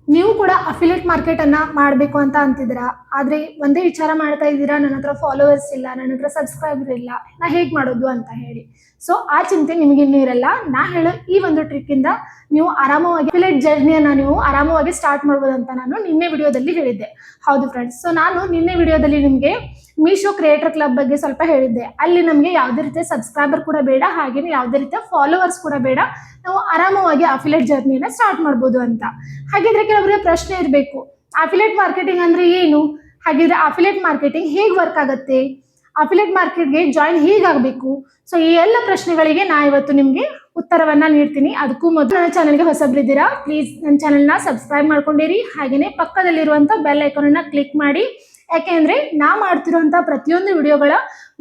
ನೀವು ಕೂಡ affiliate market ಅನ್ನ ಮಾಡಬೇಕು ಅಂತ ಅಂತಿದ್ದೀರಾ, ಆದ್ರೆ ಒಂದೇ ವಿಚಾರ ಮಾಡ್ತಾ ಇದ್ದೀರಾ, ನನ್ನ ಹತ್ರ ಫಾಲೋವರ್ಸ್ ಇಲ್ಲ, ನನ್ನ ಹತ್ರ ಸಬ್ಸ್ಕ್ರೈಬರ್ ಇಲ್ಲ, ನಾ ಹೇಗ್ ಮಾಡೋದು ಅಂತ ಹೇಳಿ. ಸೊ ಆ ಚಿಂತೆ ನಿಮಗೆ ಇನ್ನೂ ಇರಲ್ಲ. ನಾ ಹೇಳೋ ಈ ಒಂದು ಟ್ರಿಕ್ ಇಂದ ನೀವು ಆರಾಮವಾಗಿ ಅಫಿಲಿಯೇಟ್ ಜರ್ನಿಯನ್ನ ನೀವು ಆರಾಮವಾಗಿ ಸ್ಟಾರ್ಟ್ ಮಾಡ್ಬೋದು ಅಂತ ನಾನು ನಿನ್ನೆ ವಿಡಿಯೋದಲ್ಲಿ ಹೇಳಿದ್ದೆ. ಹೌದು ಫ್ರೆಂಡ್ಸ್, ಸೊ ನಾನು ನಿನ್ನೆ ವಿಡಿಯೋದಲ್ಲಿ ನಿಮಗೆ ಮೀಶೋ ಕ್ರಿಯೇಟರ್ ಕ್ಲಬ್ ಬಗ್ಗೆ ಸ್ವಲ್ಪ ಹೇಳಿದ್ದೆ. ಅಲ್ಲಿ ನಮಗೆ ಯಾವುದೇ ರೀತಿಯ ಸಬ್ಸ್ಕ್ರೈಬರ್ ಕೂಡ ಬೇಡ, ಹಾಗೇನೆ ಯಾವುದೇ ರೀತಿಯ ಫಾಲೋವರ್ಸ್ ಕೂಡ ಬೇಡ, ನಾವು ಆರಾಮವಾಗಿ ಅಫಿಲಿಯೇಟ್ ಜರ್ನಿಯನ್ನ ಸ್ಟಾರ್ಟ್ ಮಾಡ್ಬೋದು ಅಂತ. ಹಾಗಿದ್ರೆ ಕೆಲವರಿಗೆ ಪ್ರಶ್ನೆ ಇರಬೇಕು, ಅಫಿಲಿಯೇಟ್ ಮಾರ್ಕೆಟಿಂಗ್ ಅಂದ್ರೆ ಏನು, ಹಾಗಿದ್ರೆ ಅಫಿಲಿಯೇಟ್ ಮಾರ್ಕೆಟಿಂಗ್ ಹೇಗೆ ವರ್ಕ್ ಆಗುತ್ತೆ, ಅಫಿಲಿಯೇಟ್ ಮಾರ್ಕೆಟ್ಗೆ ಜಾಯಿನ್ ಹೇಗಾಗಬೇಕು. ಸೊ ಈ ಎಲ್ಲ ಪ್ರಶ್ನೆಗಳಿಗೆ ನಾ ಇವತ್ತು ನಿಮಗೆ ಉತ್ತರವನ್ನ ನೀಡ್ತೀನಿ. ಅದಕ್ಕೂ ಮೊದಲು ನನ್ನ ಚಾನಲ್ಗೆ ಹೊಸಬ್ರಿದ್ದೀರಾ, ಪ್ಲೀಸ್ ನನ್ನ ಚಾನಲ್ನ ಸಬ್ಸ್ಕ್ರೈಬ್ ಮಾಡ್ಕೊಂಡಿರಿ, ಹಾಗೆಯೇ ಪಕ್ಕದಲ್ಲಿರುವಂಥ ಬೆಲ್ ಐಕಾನನ್ನ ಕ್ಲಿಕ್ ಮಾಡಿ. ಯಾಕೆಂದ್ರೆ ನಾ ಮಾಡ್ತಿರುವಂಥ ಪ್ರತಿಯೊಂದು ವಿಡಿಯೋಗಳ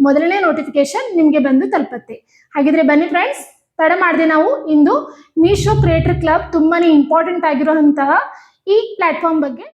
ಮೊದಲನೇ ನೋಟಿಫಿಕೇಶನ್ ನಿಮಗೆ ಬಂದು ತಲುಪತ್ತೆ. ಹಾಗಿದ್ರೆ ಬನ್ನಿ ಫ್ರೆಂಡ್ಸ್, ತಡ ಮಾಡದೆ ನಾವು ಇಂದು ಮೀಶೋ ಕ್ರಿಯೇಟರ್ ಕ್ಲಬ್ ತುಂಬಾನೇ ಇಂಪಾರ್ಟೆಂಟ್ ಆಗಿರುವಂತಹ ಈ ಪ್ಲಾಟ್ಫಾರ್ಮ್ ಬಗ್ಗೆ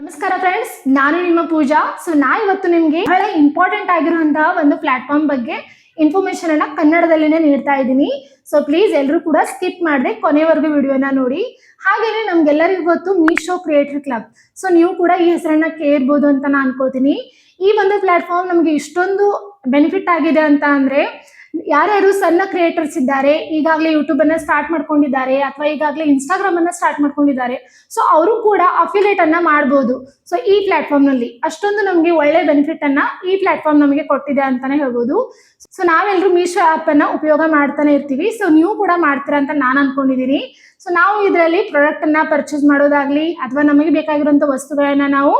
ನಮಸ್ಕಾರ ಫ್ರೆಂಡ್ಸ್, ನಾನು ನಿಮ್ಮ ಪೂಜಾ. ಸೊ ನಾ ಇವತ್ತು ನಿಮ್ಗೆ ಬಹಳ ಇಂಪಾರ್ಟೆಂಟ್ ಆಗಿರುವಂತಹ ಒಂದು ಪ್ಲಾಟ್ಫಾರ್ಮ್ ಬಗ್ಗೆ ಇನ್ಫಾರ್ಮೇಶನ್ ಅನ್ನ ಕನ್ನಡದಲ್ಲಿನೇ ನೀಡ್ತಾ ಇದ್ದೀನಿ. ಸೊ ಪ್ಲೀಸ್ ಎಲ್ಲರೂ ಕೂಡ ಸ್ಕಿಪ್ ಮಾಡದೆ ಕೊನೆವರೆಗೂ ವಿಡಿಯೋನ ನೋಡಿ. ಹಾಗೇನೆ ನಮ್ಗೆಲ್ಲರಿಗೂ ಗೊತ್ತು ಮೀಶೋ ಕ್ರಿಯೇಟರ್ ಕ್ಲಬ್. ಸೊ ನೀವು ಕೂಡ ಈ ಹೆಸರನ್ನ ಕೇಳಿರ್ಬೋದು ಅಂತ ನಾನು ಅನ್ಕೋತೀನಿ. ಈ ಒಂದು ಪ್ಲಾಟ್ಫಾರ್ಮ್ ನಮ್ಗೆ ಇಷ್ಟೊಂದು ಬೆನಿಫಿಟ್ ಆಗಿದೆ ಅಂತ ಅಂದ್ರೆ, ಯಾರ್ಯಾರು ಸಣ್ಣ ಕ್ರಿಯೇಟರ್ಸ್ ಇದ್ದಾರೆ, ಈಗಾಗಲೇ ಯೂಟ್ಯೂಬ್ ಅನ್ನ ಸ್ಟಾರ್ಟ್ ಮಾಡ್ಕೊಂಡಿದ್ದಾರೆ ಅಥವಾ ಈಗಾಗಲೇ ಇನ್ಸ್ಟಾಗ್ರಾಮ್ ಅನ್ನ ಸ್ಟಾರ್ಟ್ ಮಾಡ್ಕೊಂಡಿದ್ದಾರೆ, ಸೊ ಅವರು ಕೂಡ ಅಫಿಲಿಯೇಟ್ ಅನ್ನ ಮಾಡಬಹುದು. ಸೊ ಈ ಪ್ಲಾಟ್ಫಾರ್ಮ್ ನಲ್ಲಿ ಅಷ್ಟೊಂದು ನಮಗೆ ಒಳ್ಳೆ ಬೆನಿಫಿಟ್ ಅನ್ನ ಈ ಪ್ಲಾಟ್ಫಾರ್ಮ್ ನಮಗೆ ಕೊಟ್ಟಿದೆ ಅಂತಾನೆ ಹೇಳ್ಬೋದು. ಸೊ ನಾವೆಲ್ಲರೂ ಮೀಶೋ ಆಪ್ ಅನ್ನ ಉಪಯೋಗ ಮಾಡ್ತಾನೆ ಇರ್ತೀವಿ. ಸೊ ನೀವು ಕೂಡ ಮಾಡ್ತೀರಾ ಅಂತ ನಾನು ಅನ್ಕೊಂಡಿದ್ದೀನಿ. ಸೊ ನಾವು ಇದರಲ್ಲಿ ಪ್ರಾಡಕ್ಟ್ ಅನ್ನ ಪರ್ಚೇಸ್ ಮಾಡೋದಾಗ್ಲಿ ಅಥವಾ ನಮಗೆ ಬೇಕಾಗಿರುವಂತ ವಸ್ತುಗಳನ್ನ ನಾವು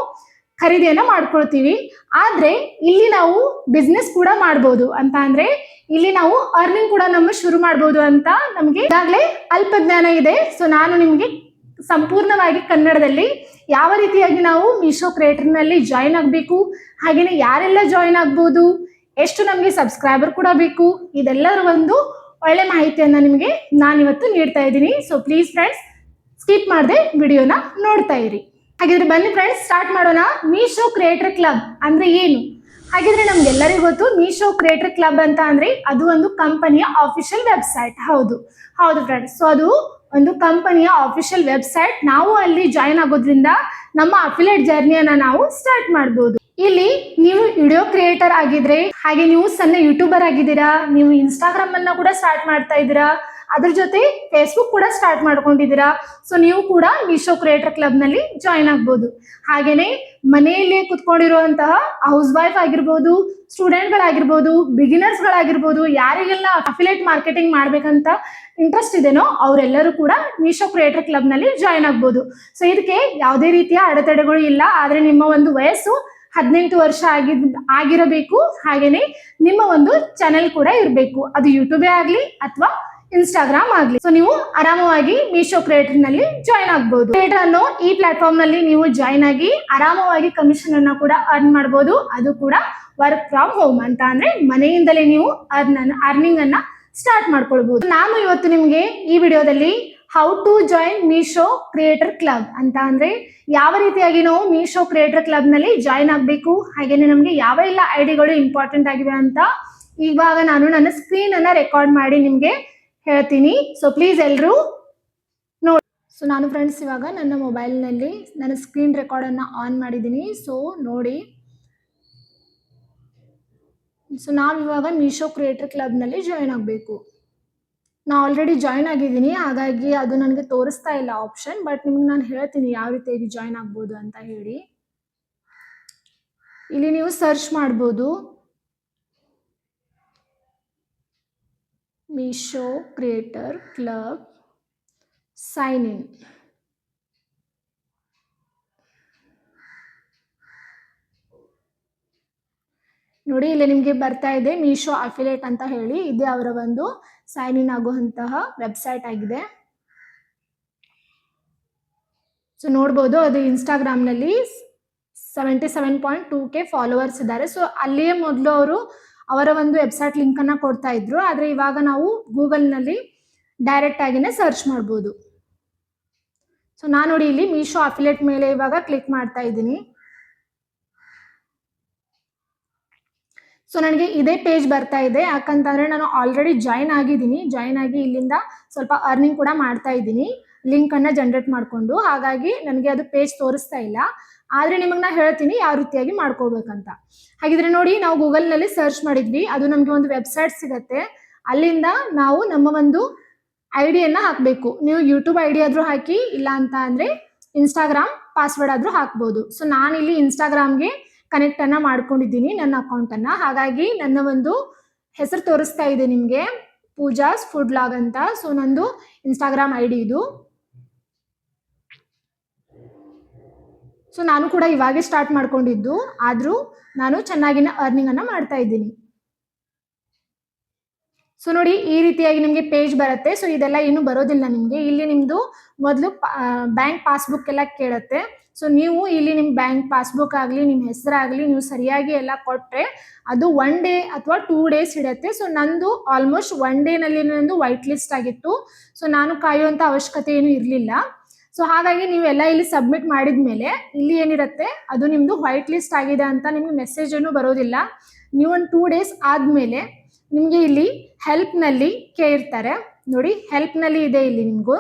ಖರೀದಿಯನ್ನ ಮಾಡ್ಕೊಳ್ತೀವಿ. ಆದ್ರೆ ಇಲ್ಲಿ ನಾವು ಬಿಸ್ನೆಸ್ ಕೂಡ ಮಾಡ್ಬೋದು ಅಂತ ಅಂದ್ರೆ, ಇಲ್ಲಿ ನಾವು ಅರ್ನಿಂಗ್ ಕೂಡ ನಮ್ಮ ಶುರು ಮಾಡ್ಬೋದು ಅಂತ ನಮ್ಗೆ ಈಗಾಗಲೇ ಅಲ್ಪ ಜ್ಞಾನ ಇದೆ. ಸೊ ನಾನು ನಿಮ್ಗೆ ಸಂಪೂರ್ಣವಾಗಿ ಕನ್ನಡದಲ್ಲಿ ಯಾವ ರೀತಿಯಾಗಿ ನಾವು ಮೀಶೋ ಕ್ರಿಯೇಟರ್ ನಲ್ಲಿ ಜಾಯಿನ್ ಆಗ್ಬೇಕು, ಹಾಗೇನೆ ಯಾರೆಲ್ಲ ಜಾಯಿನ್ ಆಗ್ಬೋದು, ಎಷ್ಟು ನಮ್ಗೆ ಸಬ್ಸ್ಕ್ರೈಬರ್ ಕೂಡ ಬೇಕು, ಇದೆಲ್ಲರ ಒಂದು ಒಳ್ಳೆ ಮಾಹಿತಿಯನ್ನ ನಿಮಗೆ ನಾನಿವತ್ತು ನೀಡ್ತಾ ಇದ್ದೀನಿ. ಸೊ ಪ್ಲೀಸ್ ಫ್ರೆಂಡ್ಸ್, ಸ್ಕಿಪ್ ಮಾಡದೆ ವಿಡಿಯೋನ ನೋಡ್ತಾ ಇರಿ. ಹಾಗಿದ್ರೆ ಬನ್ನಿ ಫ್ರೆಂಡ್ಸ್, ಸ್ಟಾರ್ಟ್ ಮಾಡೋಣ. ಮೀಶೋ ಕ್ರಿಯೇಟರ್ ಕ್ಲಬ್ ಅಂದ್ರೆ ಏನು? ಹಾಗಿದ್ರೆ ನಮ್ಗೆಲ್ಲರಿಗೂ ಗೊತ್ತು, ಮೀಶೋ ಕ್ರಿಯೇಟರ್ ಕ್ಲಬ್ ಅಂತ ಅಂದ್ರೆ ಅದು ಒಂದು ಕಂಪನಿಯ ಆಫಿಷಿಯಲ್ ವೆಬ್ಸೈಟ್. ಹೌದು ಫ್ರೆಂಡ್ಸ್, ಸೊ ಅದು ಒಂದು ಕಂಪನಿಯ ಆಫಿಷಿಯಲ್ ವೆಬ್ಸೈಟ್. ನಾವು ಅಲ್ಲಿ ಜಾಯಿನ್ ಆಗೋದ್ರಿಂದ ನಮ್ಮ ಅಫಿಲಿಯೇಟ್ ಜರ್ನಿಯನ್ನ ನಾವು ಸ್ಟಾರ್ಟ್ ಮಾಡ್ಬೋದು. ಇಲ್ಲಿ ನೀವು ವಿಡಿಯೋ ಕ್ರಿಯೇಟರ್ ಆಗಿದ್ರೆ, ಹಾಗೆ ನೀವು ಸಣ್ಣ ಯೂಟ್ಯೂಬರ್ ಆಗಿದ್ದೀರಾ, ನೀವು ಇನ್ಸ್ಟಾಗ್ರಾಮ್ ಅನ್ನ ಕೂಡ ಸ್ಟಾರ್ಟ್ ಮಾಡ್ತಾ ಇದ್ದೀರಾ, ಅದ್ರ ಜೊತೆ ಫೇಸ್ಬುಕ್ ಕೂಡ ಸ್ಟಾರ್ಟ್ ಮಾಡ್ಕೊಂಡಿದ್ದೀರಾ, ಸೊ ನೀವು ಕೂಡ ಮೀಶೋ ಕ್ರಿಯೇಟರ್ ಕ್ಲಬ್ ನಲ್ಲಿ ಜಾಯಿನ್ ಆಗ್ಬೋದು. ಹಾಗೇನೆ ಮನೆಯಲ್ಲೇ ಕುತ್ಕೊಂಡಿರುವಂತಹ ಹೌಸ್ ವೈಫ್ ಆಗಿರ್ಬೋದು, ಸ್ಟೂಡೆಂಟ್ ಗಳಾಗಿರ್ಬೋದು, ಬಿಗಿನರ್ಸ್ ಗಳಾಗಿರ್ಬೋದು, ಯಾರಿಗೆಲ್ಲ ಅಫಿಲಿಯೇಟ್ ಮಾರ್ಕೆಟಿಂಗ್ ಮಾಡ್ಬೇಕಂತ ಇಂಟ್ರೆಸ್ಟ್ ಇದೆನೋ ಅವರೆಲ್ಲರೂ ಕೂಡ ಮೀಶೋ ಕ್ರಿಯೇಟರ್ ಕ್ಲಬ್ ನಲ್ಲಿ ಜಾಯಿನ್ ಆಗ್ಬೋದು. ಸೊ ಇದಕ್ಕೆ ಯಾವುದೇ ರೀತಿಯ ಅಡೆತಡೆಗಳು ಇಲ್ಲ. ಆದ್ರೆ ನಿಮ್ಮ ಒಂದು ವಯಸ್ಸು 18 ವರ್ಷ ಆಗಿರಬೇಕು. ಹಾಗೇನೆ ನಿಮ್ಮ ಒಂದು ಚಾನೆಲ್ ಕೂಡ ಇರಬೇಕು, ಅದು ಯೂಟ್ಯೂಬೇ ಆಗ್ಲಿ ಅಥವಾ ಇನ್ಸ್ಟಾಗ್ರಾಮ್ ಆಗ್ಲಿ. ಸೊ ನೀವು ಆರಾಮವಾಗಿ ಮೀಶೋ ಕ್ರಿಯೇಟರ್ ನಲ್ಲಿ ಜಾಯಿನ್ ಆಗ್ಬಹುದು. ಕ್ರಿಯೇಟರ್ ಅನ್ನೋ ಈ ಪ್ಲಾಟ್ಫಾರ್ಮ್ ನಲ್ಲಿ ನೀವು ಜಾಯಿನ್ ಆಗಿ ಆರಾಮವಾಗಿ ಕಮಿಷನ್ ಅನ್ನ ಕೂಡ ಅರ್ನ್ ಮಾಡಬಹುದು. ಅದು ಕೂಡ ವರ್ಕ್ ಫ್ರಮ್ ಹೋಮ್ ಅಂತ ಅಂದ್ರೆ ಮನೆಯಿಂದಲೇ ನೀವು ಅರ್ನಿಂಗ್ ಅನ್ನ ಸ್ಟಾರ್ಟ್ ಮಾಡ್ಕೊಳ್ಬಹುದು. ನಾನು ಇವತ್ತು ನಿಮ್ಗೆ ಈ ವಿಡಿಯೋದಲ್ಲಿ how to join Meesho creator club ಅಂತ ಅಂದ್ರೆ ಯಾವ ರೀತಿಯಾಗಿ ನಾವು ಮೀಶೋ ಕ್ರಿಯೇಟರ್ ಕ್ಲಬ್ ನಲ್ಲಿ ಜಾಯಿನ್ ಆಗ್ಬೇಕು, ಹಾಗೇನೆ ನಮ್ಗೆ ಯಾವ ಎಲ್ಲ ಐಡಿಗಳು ಇಂಪಾರ್ಟೆಂಟ್ ಆಗಿವೆ ಅಂತ ಇವಾಗ ನಾನು ನನ್ನ ಸ್ಕ್ರೀನ್ ಅನ್ನ ರೆಕಾರ್ಡ್ ಮಾಡಿ ನಿಮ್ಗೆ ಹೇಳ್ತೀನಿ. ಸೊ ಪ್ಲೀಸ್ ಎಲ್ಲರೂ ನೋಡಿ. ಸೊ ನಾನು ಫ್ರೆಂಡ್ಸ್ ಇವಾಗ ನನ್ನ ಮೊಬೈಲ್ನಲ್ಲಿ ನನ್ನ ಸ್ಕ್ರೀನ್ ರೆಕಾರ್ಡನ್ನು ಆನ್ ಮಾಡಿದ್ದೀನಿ. ಸೊ ನೋಡಿ, ಸೊ ನಾವಿವಾಗ ಮೀಶೋ ಕ್ರಿಯೇಟರ್ ಕ್ಲಬ್ನಲ್ಲಿ ಜಾಯಿನ್ ಆಗಬೇಕು. ನಾ ಆಲ್ರೆಡಿ ಜಾಯಿನ್ ಆಗಿದ್ದೀನಿ, ಹಾಗಾಗಿ ಅದು ನನಗೆ ತೋರಿಸ್ತಾ ಇಲ್ಲ ಆಪ್ಷನ್. ಬಟ್ ನಿಮ್ಗೆ ನಾನು ಹೇಳ್ತೀನಿ ಯಾವ ರೀತಿಯಾಗಿ ಜಾಯಿನ್ ಆಗ್ಬೋದು ಅಂತ ಹೇಳಿ. ಇಲ್ಲಿ ನೀವು ಸರ್ಚ್ ಮಾಡ್ಬೋದು Meesho creator club sign in. ನೋಡಿ, ಇಲ್ಲಿ ನಿಮಗೆ ಬರ್ತಾ ಇದೆ ಮೀಶೋ ಅಫಿಲಿಯೇಟ್ ಅಂತ ಹೇಳಿ. ಇದೇ ಅವರ ಒಂದು ಸೈನ್ ಇನ್ ಆಗುವಂತಹ ವೆಬ್ಸೈಟ್ ಆಗಿದೆ. ಸೊ ನೋಡ್ಬೋದು ಅದು ಇನ್ಸ್ಟಾಗ್ರಾಮ್ನಲ್ಲಿ 77.2K ಫಾಲೋವರ್ಸ್ ಇದ್ದಾರೆ. ಸೊ ಅಲ್ಲಿಯೇ ಮೊದಲು ಅವರು ಅವರ ಒಂದು ವೆಬ್ಸೈಟ್ ಲಿಂಕನ್ನು ಕೊಡ್ತಾ ಇದ್ರು, ಆದರೆ ಇವಾಗ ನಾವು ಗೂಗಲ್ನಲ್ಲಿ ಡೈರೆಕ್ಟ್ ಆಗಿನೇ ಸರ್ಚ್ ಮಾಡ್ಬೋದು. ಸೊ ನಾನು ನೋಡಿ ಇಲ್ಲಿ ಮೀಶೋ ಅಫಿಲಿಯೇಟ್ ಮೇಲೆ ಇವಾಗ ಕ್ಲಿಕ್ ಮಾಡ್ತಾ ಇದ್ದೀನಿ. ಸೊ ನನಗೆ ಇದೇ ಪೇಜ್ ಬರ್ತಾ ಇದೆ, ಯಾಕಂತಂದರೆ ನಾನು ಆಲ್ರೆಡಿ ಜಾಯ್ನ್ ಆಗಿದ್ದೀನಿ. ಜಾಯ್ನ್ ಆಗಿ ಇಲ್ಲಿಂದ ಸ್ವಲ್ಪ ಅರ್ನಿಂಗ್ ಕೂಡ ಮಾಡ್ತಾ ಇದ್ದೀನಿ ಲಿಂಕನ್ನು ಜನ್ರೇಟ್ ಮಾಡಿಕೊಂಡು. ಹಾಗಾಗಿ ನನಗೆ ಅದು ಪೇಜ್ ತೋರಿಸ್ತಾ ಇಲ್ಲ, ಆದರೆ ನಿಮಗೆ ನಾನು ಹೇಳ್ತೀನಿ ಯಾವ ರೀತಿಯಾಗಿ ಮಾಡ್ಕೋಬೇಕಂತ. ಹಾಗಿದ್ರೆ ನೋಡಿ, ನಾವು ಗೂಗಲ್ನಲ್ಲಿ ಸರ್ಚ್ ಮಾಡಿದ್ವಿ, ಅದು ನಮಗೆ ಒಂದು ವೆಬ್ಸೈಟ್ ಸಿಗುತ್ತೆ. ಅಲ್ಲಿಂದ ನಾವು ನಮ್ಮ ಒಂದು ಐಡಿಯನ್ನು ಹಾಕಬೇಕು. ನೀವು ಯೂಟ್ಯೂಬ್ ಐಡಿ ಆದರೂ ಹಾಕಿ, ಇಲ್ಲ ಅಂತ ಅಂದರೆ ಇನ್ಸ್ಟಾಗ್ರಾಮ್ ಪಾಸ್ವರ್ಡ್ ಆದರೂ ಹಾಕ್ಬೋದು. ಸೊ ನಾನಿಲ್ಲಿ ಇನ್ಸ್ಟಾಗ್ರಾಮ್ಗೆ ಕನೆಕ್ಟನ್ನು ಮಾಡ್ಕೊಂಡಿದ್ದೀನಿ ನನ್ನ ಅಕೌಂಟನ್ನು. ಹಾಗಾಗಿ ನನ್ನ ಒಂದು ಹೆಸರು ತೋರಿಸ್ತಾ ಇದೆ ನಿಮಗೆ, ಪೂಜಾಸ್ ಫುಡ್ ಲಾಗ್ ಅಂತ. ಸೊ ನಂದು ಇನ್ಸ್ಟಾಗ್ರಾಮ್ ಐಡಿ ಇದು. ಸೊ ನಾನು ಕೂಡ ಇವಾಗೇ ಸ್ಟಾರ್ಟ್ ಮಾಡ್ಕೊಂಡಿದ್ದು, ಆದರೂ ನಾನು ಚೆನ್ನಾಗಿನ ಅರ್ನಿಂಗನ್ನು ಮಾಡ್ತಾ ಇದ್ದೀನಿ. ಸೊ ನೋಡಿ, ಈ ರೀತಿಯಾಗಿ ನಿಮಗೆ ಪೇಜ್ ಬರುತ್ತೆ. ಸೊ ಇದೆಲ್ಲ ಏನು ಬರೋದಿಲ್ಲ ನಿಮಗೆ. ಇಲ್ಲಿ ನಿಮ್ಮದು ಮೊದಲು ಬ್ಯಾಂಕ್ ಪಾಸ್ಬುಕ್ ಎಲ್ಲ ಕೇಳುತ್ತೆ. ಸೊ ನೀವು ಇಲ್ಲಿ ನಿಮ್ಮ ಬ್ಯಾಂಕ್ ಪಾಸ್ಬುಕ್ ಆಗಲಿ, ನಿಮ್ಮ ಹೆಸರಾಗಲಿ ನೀವು ಸರಿಯಾಗಿ ಎಲ್ಲ ಕೊಟ್ಟರೆ ಅದು 1 ಡೇ ಅಥವಾ 2 ಡೇಸ್ ಹಿಡಿಯುತ್ತೆ. ಸೊ ನಂದು ಆಲ್ಮೋಸ್ಟ್ 1 ಡೇನಲ್ಲಿ ನಂದು ವೈಟ್ ಲಿಸ್ಟ್ ಆಗಿತ್ತು. ಸೊ ನಾನು ಕಾಯುವಂಥ ಅವಶ್ಯಕತೆ ಏನು ಇರಲಿಲ್ಲ. ಸೊ ಹಾಗಾಗಿ ನೀವೆಲ್ಲ ಇಲ್ಲಿ ಸಬ್ಮಿಟ್ ಮಾಡಿದ ಮೇಲೆ ಇಲ್ಲಿ ಏನಿರುತ್ತೆ ಅದು ನಿಮ್ಮದು ವೈಟ್ ಲಿಸ್ಟ್ ಆಗಿದೆ ಅಂತ ನಿಮಗೆ ಮೆಸೇಜ್ ಏನು ಬರೋದಿಲ್ಲ. ನೀವು ಒಂದು 2 ಡೇಸ್ ಆದಮೇಲೆ ನಿಮಗೆ ಇಲ್ಲಿ ಹೆಲ್ಪ್ನಲ್ಲಿ ಕೇಳಿರ್ತಾರೆ ನೋಡಿ, ಹೆಲ್ಪ್ನಲ್ಲಿ ಇದೆ ಇಲ್ಲಿ ನಿಮಗೂ.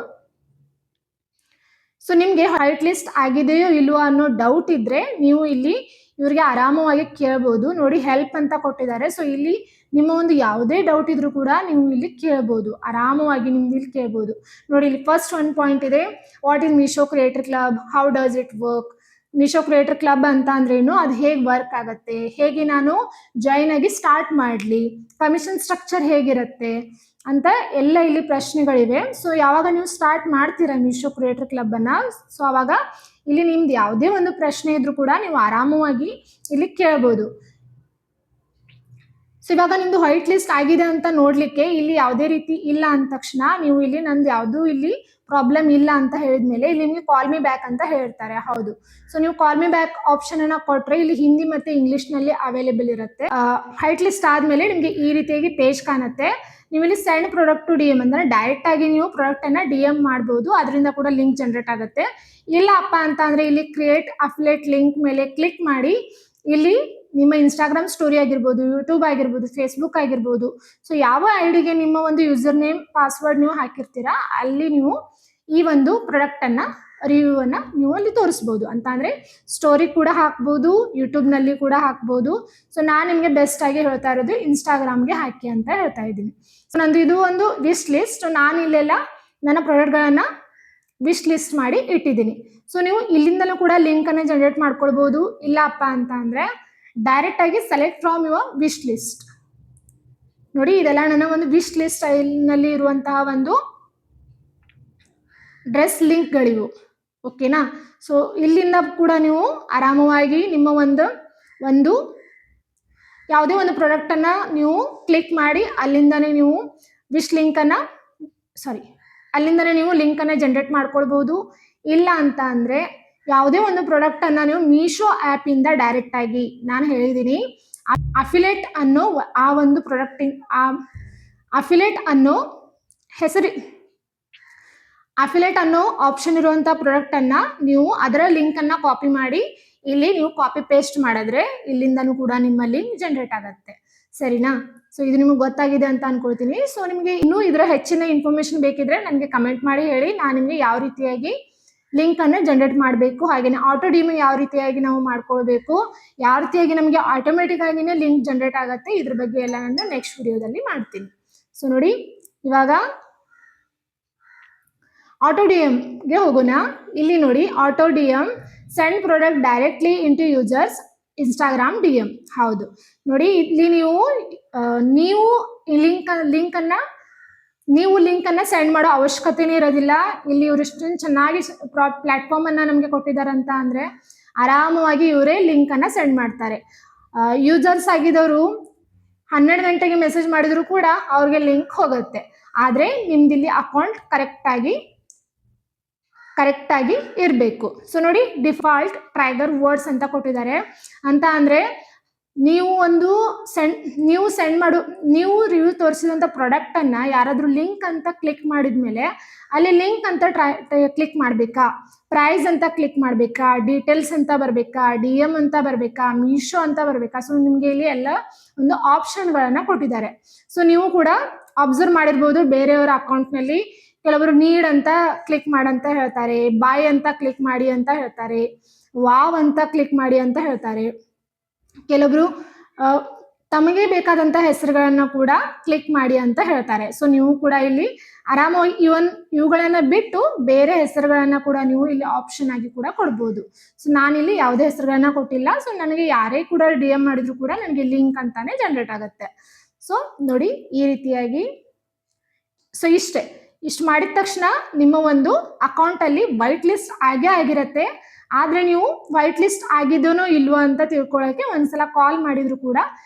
ಸೊ ನಿಮಗೆ ವೈಟ್ ಲಿಸ್ಟ್ ಆಗಿದೆಯೋ ಇಲ್ವೋ ಅನ್ನೋ ಡೌಟ್ ಇದ್ದರೆ ನೀವು ಇಲ್ಲಿ ಇವರಿಗೆ ಆರಾಮವಾಗಿ ಕೇಳ್ಬೋದು. ನೋಡಿ, ಹೆಲ್ಪ್ ಅಂತ ಕೊಟ್ಟಿದ್ದಾರೆ. ಸೊ ಇಲ್ಲಿ ನಿಮ್ಮ ಒಂದು ಯಾವುದೇ ಡೌಟ್ ಇದ್ರೂ ಕೂಡ ನೀವು ಇಲ್ಲಿ ಕೇಳ್ಬೋದು, ಆರಾಮವಾಗಿ ನಿಮ್ದು ಇಲ್ಲಿ ಕೇಳ್ಬೋದು. ನೋಡಿ, ಇಲ್ಲಿ ಫಸ್ಟ್ ಒಂದು ಪಾಯಿಂಟ್ ಇದೆ, what is Meesho creator club, how does it work. Meesho creator club ಅಂತ ಅಂದ್ರೇನು, ಅದು ಹೇಗೆ ವರ್ಕ್ ಆಗುತ್ತೆ, ಹೇಗೆ ನಾನು ಜಾಯ್ನ್ ಆಗಿ ಸ್ಟಾರ್ಟ್ ಮಾಡಲಿ, ಕಮಿಷನ್ ಸ್ಟ್ರಕ್ಚರ್ ಹೇಗಿರುತ್ತೆ ಅಂತ ಎಲ್ಲ ಇಲ್ಲಿ ಪ್ರಶ್ನೆಗಳಿವೆ. ಸೊ ಯಾವಾಗ ನೀವು ಸ್ಟಾರ್ಟ್ ಮಾಡ್ತೀರಾ ಮೀಶೋ ಕ್ರಿಯೇಟರ್ ಕ್ಲಬ್ಬನ್ನು, ಸೊ ಆವಾಗ ಇಲ್ಲಿ ನಿಮ್ದು ಯಾವುದೇ ಒಂದು ಪ್ರಶ್ನೆ ಇದ್ರೂ ಕೂಡ ನೀವು ಆರಾಮವಾಗಿ ಇಲ್ಲಿ ಕೇಳ್ಬೋದು. ಸೊ ಇವಾಗ ನಿಮ್ದು ವೈಟ್ ಲಿಸ್ಟ್ ಆಗಿದೆ ಅಂತ ನೋಡಲಿಕ್ಕೆ ಇಲ್ಲಿ ಯಾವುದೇ ರೀತಿ ಇಲ್ಲ ಅಂದ ತಕ್ಷಣ ನೀವು ಇಲ್ಲಿ ನಂದು ಯಾವುದೂ ಇಲ್ಲಿ ಪ್ರಾಬ್ಲಮ್ ಇಲ್ಲ ಅಂತ ಹೇಳಿದ್ಮೇಲೆ ಇಲ್ಲಿ ನಿಮಗೆ ಕಾಲ್ ಮಿ ಬ್ಯಾಕ್ ಅಂತ ಹೇಳ್ತಾರೆ. ಹೌದು, ಸೊ ನೀವು ಕಾಲ್ ಮಿ ಬ್ಯಾಕ್ ಆಪ್ಷನ್ ಅನ್ನ ಕೊಟ್ಟರೆ ಇಲ್ಲಿ ಹಿಂದಿ ಮತ್ತು ಇಂಗ್ಲೀಷ್ನಲ್ಲಿ ಅವೈಲೇಬಲ್ ಇರುತ್ತೆ. ವೈಟ್ ಲಿಸ್ಟ್ ಆದಮೇಲೆ ನಿಮಗೆ ಈ ರೀತಿಯಾಗಿ ಪೇಜ್ ಕಾಣುತ್ತೆ. ನೀವು ಇಲ್ಲಿ ಸೆಂಡ್ ಪ್ರಾಡಕ್ಟ್ ಟು DM ಅಂದರೆ ಡೈರೆಕ್ಟ್ ಆಗಿ ನೀವು ಪ್ರಾಡಕ್ಟನ್ನು DM ಮಾಡ್ಬೋದು, ಅದರಿಂದ ಕೂಡ ಲಿಂಕ್ ಜನರೇಟ್ ಆಗುತ್ತೆ. ಇಲ್ಲಪ್ಪ ಅಂತ ಅಂದರೆ ಇಲ್ಲಿ ಕ್ರಿಯೇಟ್ ಅಫಿಲಿಯೇಟ್ ಲಿಂಕ್ ಮೇಲೆ ಕ್ಲಿಕ್ ಮಾಡಿ ಇಲ್ಲಿ ನಿಮ್ಮ ಇನ್ಸ್ಟಾಗ್ರಾಮ್ ಸ್ಟೋರಿ ಆಗಿರ್ಬೋದು, ಯೂಟ್ಯೂಬ್ ಆಗಿರ್ಬೋದು, ಫೇಸ್ಬುಕ್ ಆಗಿರ್ಬೋದು, ಸೊ ಯಾವ ಐಡಿಗೆ ನಿಮ್ಮ ಒಂದು ಯೂಸರ್ ನೇಮ್ ಪಾಸ್ವರ್ಡ್ ನೀವು ಹಾಕಿರ್ತೀರಾ ಅಲ್ಲಿ ನೀವು ಈ ಒಂದು ಪ್ರಾಡಕ್ಟನ್ನು ರಿವ್ಯೂವನ್ನು ನೀವು ಅಲ್ಲಿ ತೋರಿಸ್ಬೋದು. ಅಂತ ಅಂದರೆ ಸ್ಟೋರಿ ಕೂಡ ಹಾಕ್ಬೋದು, ಯೂಟ್ಯೂಬ್ನಲ್ಲಿ ಕೂಡ ಹಾಕ್ಬೋದು. ಸೊ ನಾನು ನಿಮಗೆ ಬೆಸ್ಟಾಗಿ ಹೇಳ್ತಾ ಇರೋದು ಇನ್ಸ್ಟಾಗ್ರಾಮ್ಗೆ ಹಾಕಿ ಅಂತ ಹೇಳ್ತಾ ಇದ್ದೀನಿ. ಸೊ ನಂದು ಇದು ಒಂದು ವಿಶ್ ಲಿಸ್ಟ್. ನಾನು ಇಲ್ಲೆಲ್ಲ ನನ್ನ ಪ್ರಾಡಕ್ಟ್ಗಳನ್ನು ವಿಶ್ ಲಿಸ್ಟ್ ಮಾಡಿ ಇಟ್ಟಿದ್ದೀನಿ. ಸೊ ನೀವು ಇಲ್ಲಿಂದಲೂ ಕೂಡ ಲಿಂಕನ್ನು ಜನರೇಟ್ ಮಾಡ್ಕೊಳ್ಬೋದು. ಇಲ್ಲಪ್ಪ ಅಂತ ಅಂದರೆ ಡೈರೆಕ್ಟ್ ಆಗಿ select from your wish list. ನೋಡಿ, ಇದೆಲ್ಲ ನನ್ನ ಒಂದು ವಿಶ್ ಲಿಸ್ಟ್ ನಲ್ಲಿ ಇರುವಂತಹ ಒಂದು ಡ್ರೆಸ್ ಲಿಂಕ್ಗಳಿವು. ಓಕೆನಾ? ಸೊ ಇಲ್ಲಿಂದ ಕೂಡ ನೀವು ಆರಾಮವಾಗಿ ನಿಮ್ಮ ಒಂದು ಯಾವುದೇ ಒಂದು ಪ್ರಾಡಕ್ಟನ್ನು ನೀವು ಕ್ಲಿಕ್ ಮಾಡಿ ಅಲ್ಲಿಂದನೇ ನೀವು ವಿಶ್ ಲಿಂಕನ್ನು ಅಲ್ಲಿಂದನೇ ನೀವು ಲಿಂಕನ್ನು ಜನರೇಟ್ ಮಾಡ್ಕೊಳ್ಬೋದು. ಇಲ್ಲ ಅಂತ ಅಂದರೆ ಯಾವುದೇ ಒಂದು ಪ್ರಾಡಕ್ಟನ್ನು ನೀವು ಮೀಶೋ ಆ್ಯಪಿಂದ ಡೈರೆಕ್ಟಾಗಿ ನಾನು ಹೇಳಿದ್ದೀನಿ ಅಫಿಲೇಟ್ ಅನ್ನೋ ಆ ಒಂದು ಅಫಿಲೇಟ್ ಅನ್ನೋ ಆಪ್ಷನ್ ಇರುವಂಥ ಪ್ರಾಡಕ್ಟನ್ನು ನೀವು ಅದರ ಲಿಂಕನ್ನು ಕಾಪಿ ಮಾಡಿ ಇಲ್ಲಿ ನೀವು ಕಾಪಿ ಪೇಸ್ಟ್ ಮಾಡಿದ್ರೆ ಇಲ್ಲಿಂದನೂ ಕೂಡ ನಿಮ್ಮ ಲಿಂಕ್ ಜನರೇಟ್ ಆಗುತ್ತೆ. ಸರಿನಾ? ಸೊ ಇದು ನಿಮಗೆ ಗೊತ್ತಾಗಿದೆ ಅಂತ ಅನ್ಕೊಳ್ತೀನಿ. ಸೊ ನಿಮಗೆ ಇನ್ನೂ ಇದರ ಹೆಚ್ಚಿನ ಇನ್ಫಾರ್ಮೇಷನ್ ಬೇಕಿದ್ರೆ ನನಗೆ ಕಮೆಂಟ್ ಮಾಡಿ ಹೇಳಿ, ನಾನು ನಿಮಗೆ ಯಾವ ರೀತಿಯಾಗಿ ಲಿಂಕನ್ನು ಜನರೇಟ್ ಮಾಡಬೇಕು, ಹಾಗೆಯೇ ಆಟೋ ಡಿಮೆ ಯಾವ ರೀತಿಯಾಗಿ ನಾವು ಮಾಡ್ಕೊಳ್ಬೇಕು, ಯಾವ ರೀತಿಯಾಗಿ ನಮಗೆ ಆಟೋಮೆಟಿಕ್ ಆಗಿನೇ ಲಿಂಕ್ ಜನರೇಟ್ ಆಗುತ್ತೆ, ಇದ್ರ ಬಗ್ಗೆ ಎಲ್ಲ ನಾನು ನೆಕ್ಸ್ಟ್ ವಿಡಿಯೋದಲ್ಲಿ ಮಾಡ್ತೀನಿ. ಸೊ ನೋಡಿ, ಇವಾಗ ಆಟೋ ಡಿಎಮ್ಗೆ ಹೋಗೋಣ. ಇಲ್ಲಿ ನೋಡಿ, auto DM send product directly into users Instagram DM. ಹೌದು ನೋಡಿ, ಇಲ್ಲಿ ನೀವು ಲಿಂಕನ್ನು ಸೆಂಡ್ ಮಾಡೋ ಅವಶ್ಯಕತೆನೇ ಇರೋದಿಲ್ಲ. ಇಲ್ಲಿ ಇವರು ಇಷ್ಟೊಂದು ಚೆನ್ನಾಗಿ ಪ್ಲ್ಯಾಟ್ಫಾರ್ಮನ್ನು ನಮಗೆ ಕೊಟ್ಟಿದ್ದಾರೆ ಅಂತ ಅಂದರೆ ಆರಾಮವಾಗಿ ಇವರೇ ಲಿಂಕನ್ನು ಸೆಂಡ್ ಮಾಡ್ತಾರೆ. ಯೂಸರ್ಸ್ ಆಗಿದ್ದವರು 12 ಗಂಟೆಗೆ ಮೆಸೇಜ್ ಮಾಡಿದರೂ ಕೂಡ ಅವ್ರಿಗೆ ಲಿಂಕ್ ಹೋಗುತ್ತೆ. ಆದರೆ ನಿಮ್ದಿಲ್ಲಿ ಅಕೌಂಟ್ ಕರೆಕ್ಟಾಗಿ ಕರೆಕ್ಟ್ ಆಗಿ ಇರಬೇಕು. ಸೊ ನೋಡಿ, ಡಿಫಾಲ್ಟ್ ಟ್ರೈಗರ್ ವರ್ಡ್ಸ್ ಅಂತ ಕೊಟ್ಟಿದ್ದಾರೆ. ಅಂತ ಅಂದ್ರೆ ನೀವು ರಿವ್ಯೂ ತೋರಿಸಿದಂಥ ಪ್ರಾಡಕ್ಟನ್ನು ಯಾರಾದರೂ ಲಿಂಕ್ ಅಂತ ಕ್ಲಿಕ್ ಮಾಡಿದ್ಮೇಲೆ ಅಲ್ಲಿ ಲಿಂಕ್ ಅಂತ ಕ್ಲಿಕ್ ಮಾಡಬೇಕಾ, ಪ್ರೈಸ್ ಅಂತ ಕ್ಲಿಕ್ ಮಾಡಬೇಕಾ, ಡೀಟೇಲ್ಸ್ ಅಂತ ಬರಬೇಕಾ, DM ಅಂತ ಬರಬೇಕಾ, ಮೀಶೋ ಅಂತ ಬರಬೇಕಾ. ಸೊ ನಿಮಗೆ ಇಲ್ಲಿ ಎಲ್ಲ ಒಂದು ಆಪ್ಷನ್ಗಳನ್ನು ಕೊಟ್ಟಿದ್ದಾರೆ. ಸೊ ನೀವು ಕೂಡ ಅಬ್ಸರ್ವ್ ಮಾಡಿರ್ಬೋದು, ಬೇರೆಯವರ ಅಕೌಂಟ್ನಲ್ಲಿ ಕೆಲವರು ನೀಡ್ ಅಂತ ಕ್ಲಿಕ್ ಮಾಡಂತ ಹೇಳ್ತಾರೆ, ಬಾಯ್ ಅಂತ ಕ್ಲಿಕ್ ಮಾಡಿ ಅಂತ ಹೇಳ್ತಾರೆ, ವಾವ್ ಅಂತ ಕ್ಲಿಕ್ ಮಾಡಿ ಅಂತ ಹೇಳ್ತಾರೆ. ಕೆಲವರು ತಮಗೆ ಬೇಕಾದಂಥ ಹೆಸರುಗಳನ್ನ ಕೂಡ ಕ್ಲಿಕ್ ಮಾಡಿ ಅಂತ ಹೇಳ್ತಾರೆ. ಸೊ ನೀವು ಕೂಡ ಇಲ್ಲಿ ಆರಾಮಾಗಿ ಇವುಗಳನ್ನ ಬಿಟ್ಟು ಬೇರೆ ಹೆಸರುಗಳನ್ನ ಕೂಡ ನೀವು ಇಲ್ಲಿ ಆಪ್ಷನ್ ಆಗಿ ಕೂಡ ಕೊಡ್ಬೋದು. ಸೊ ನಾನಿಲ್ಲಿ ಯಾವುದೇ ಹೆಸರುಗಳನ್ನ ಕೊಟ್ಟಿಲ್ಲ. ಸೊ ನನಗೆ ಯಾರೇ ಕೂಡ DM ಮಾಡಿದ್ರು ಕೂಡ ನನಗೆ ಲಿಂಕ್ ಅಂತಾನೆ ಜನರೇಟ್ ಆಗುತ್ತೆ. ಸೊ ನೋಡಿ, ಈ ರೀತಿಯಾಗಿ. ಸೊ ಇಷ್ಟು ಮಾಡಿದ ತಕ್ಷಣ ನಿಮ್ಮ ಒಂದು ಅಕೌಂಟಲ್ಲಿ ವೈಟ್ ಲಿಸ್ಟ್ ಆಗೇ ಆಗಿರುತ್ತೆ. ಆದರೆ ನೀವು ವೈಟ್ ಲಿಸ್ಟ್ ಆಗಿದನೋ ಇಲ್ವೋ ಅಂತ ತಿಳ್ಕೊಳ್ಳೋಕೆ ಒಂದ್ಸಲ ಕಾಲ್ ಮಾಡಿದ್ರು ಕೂಡ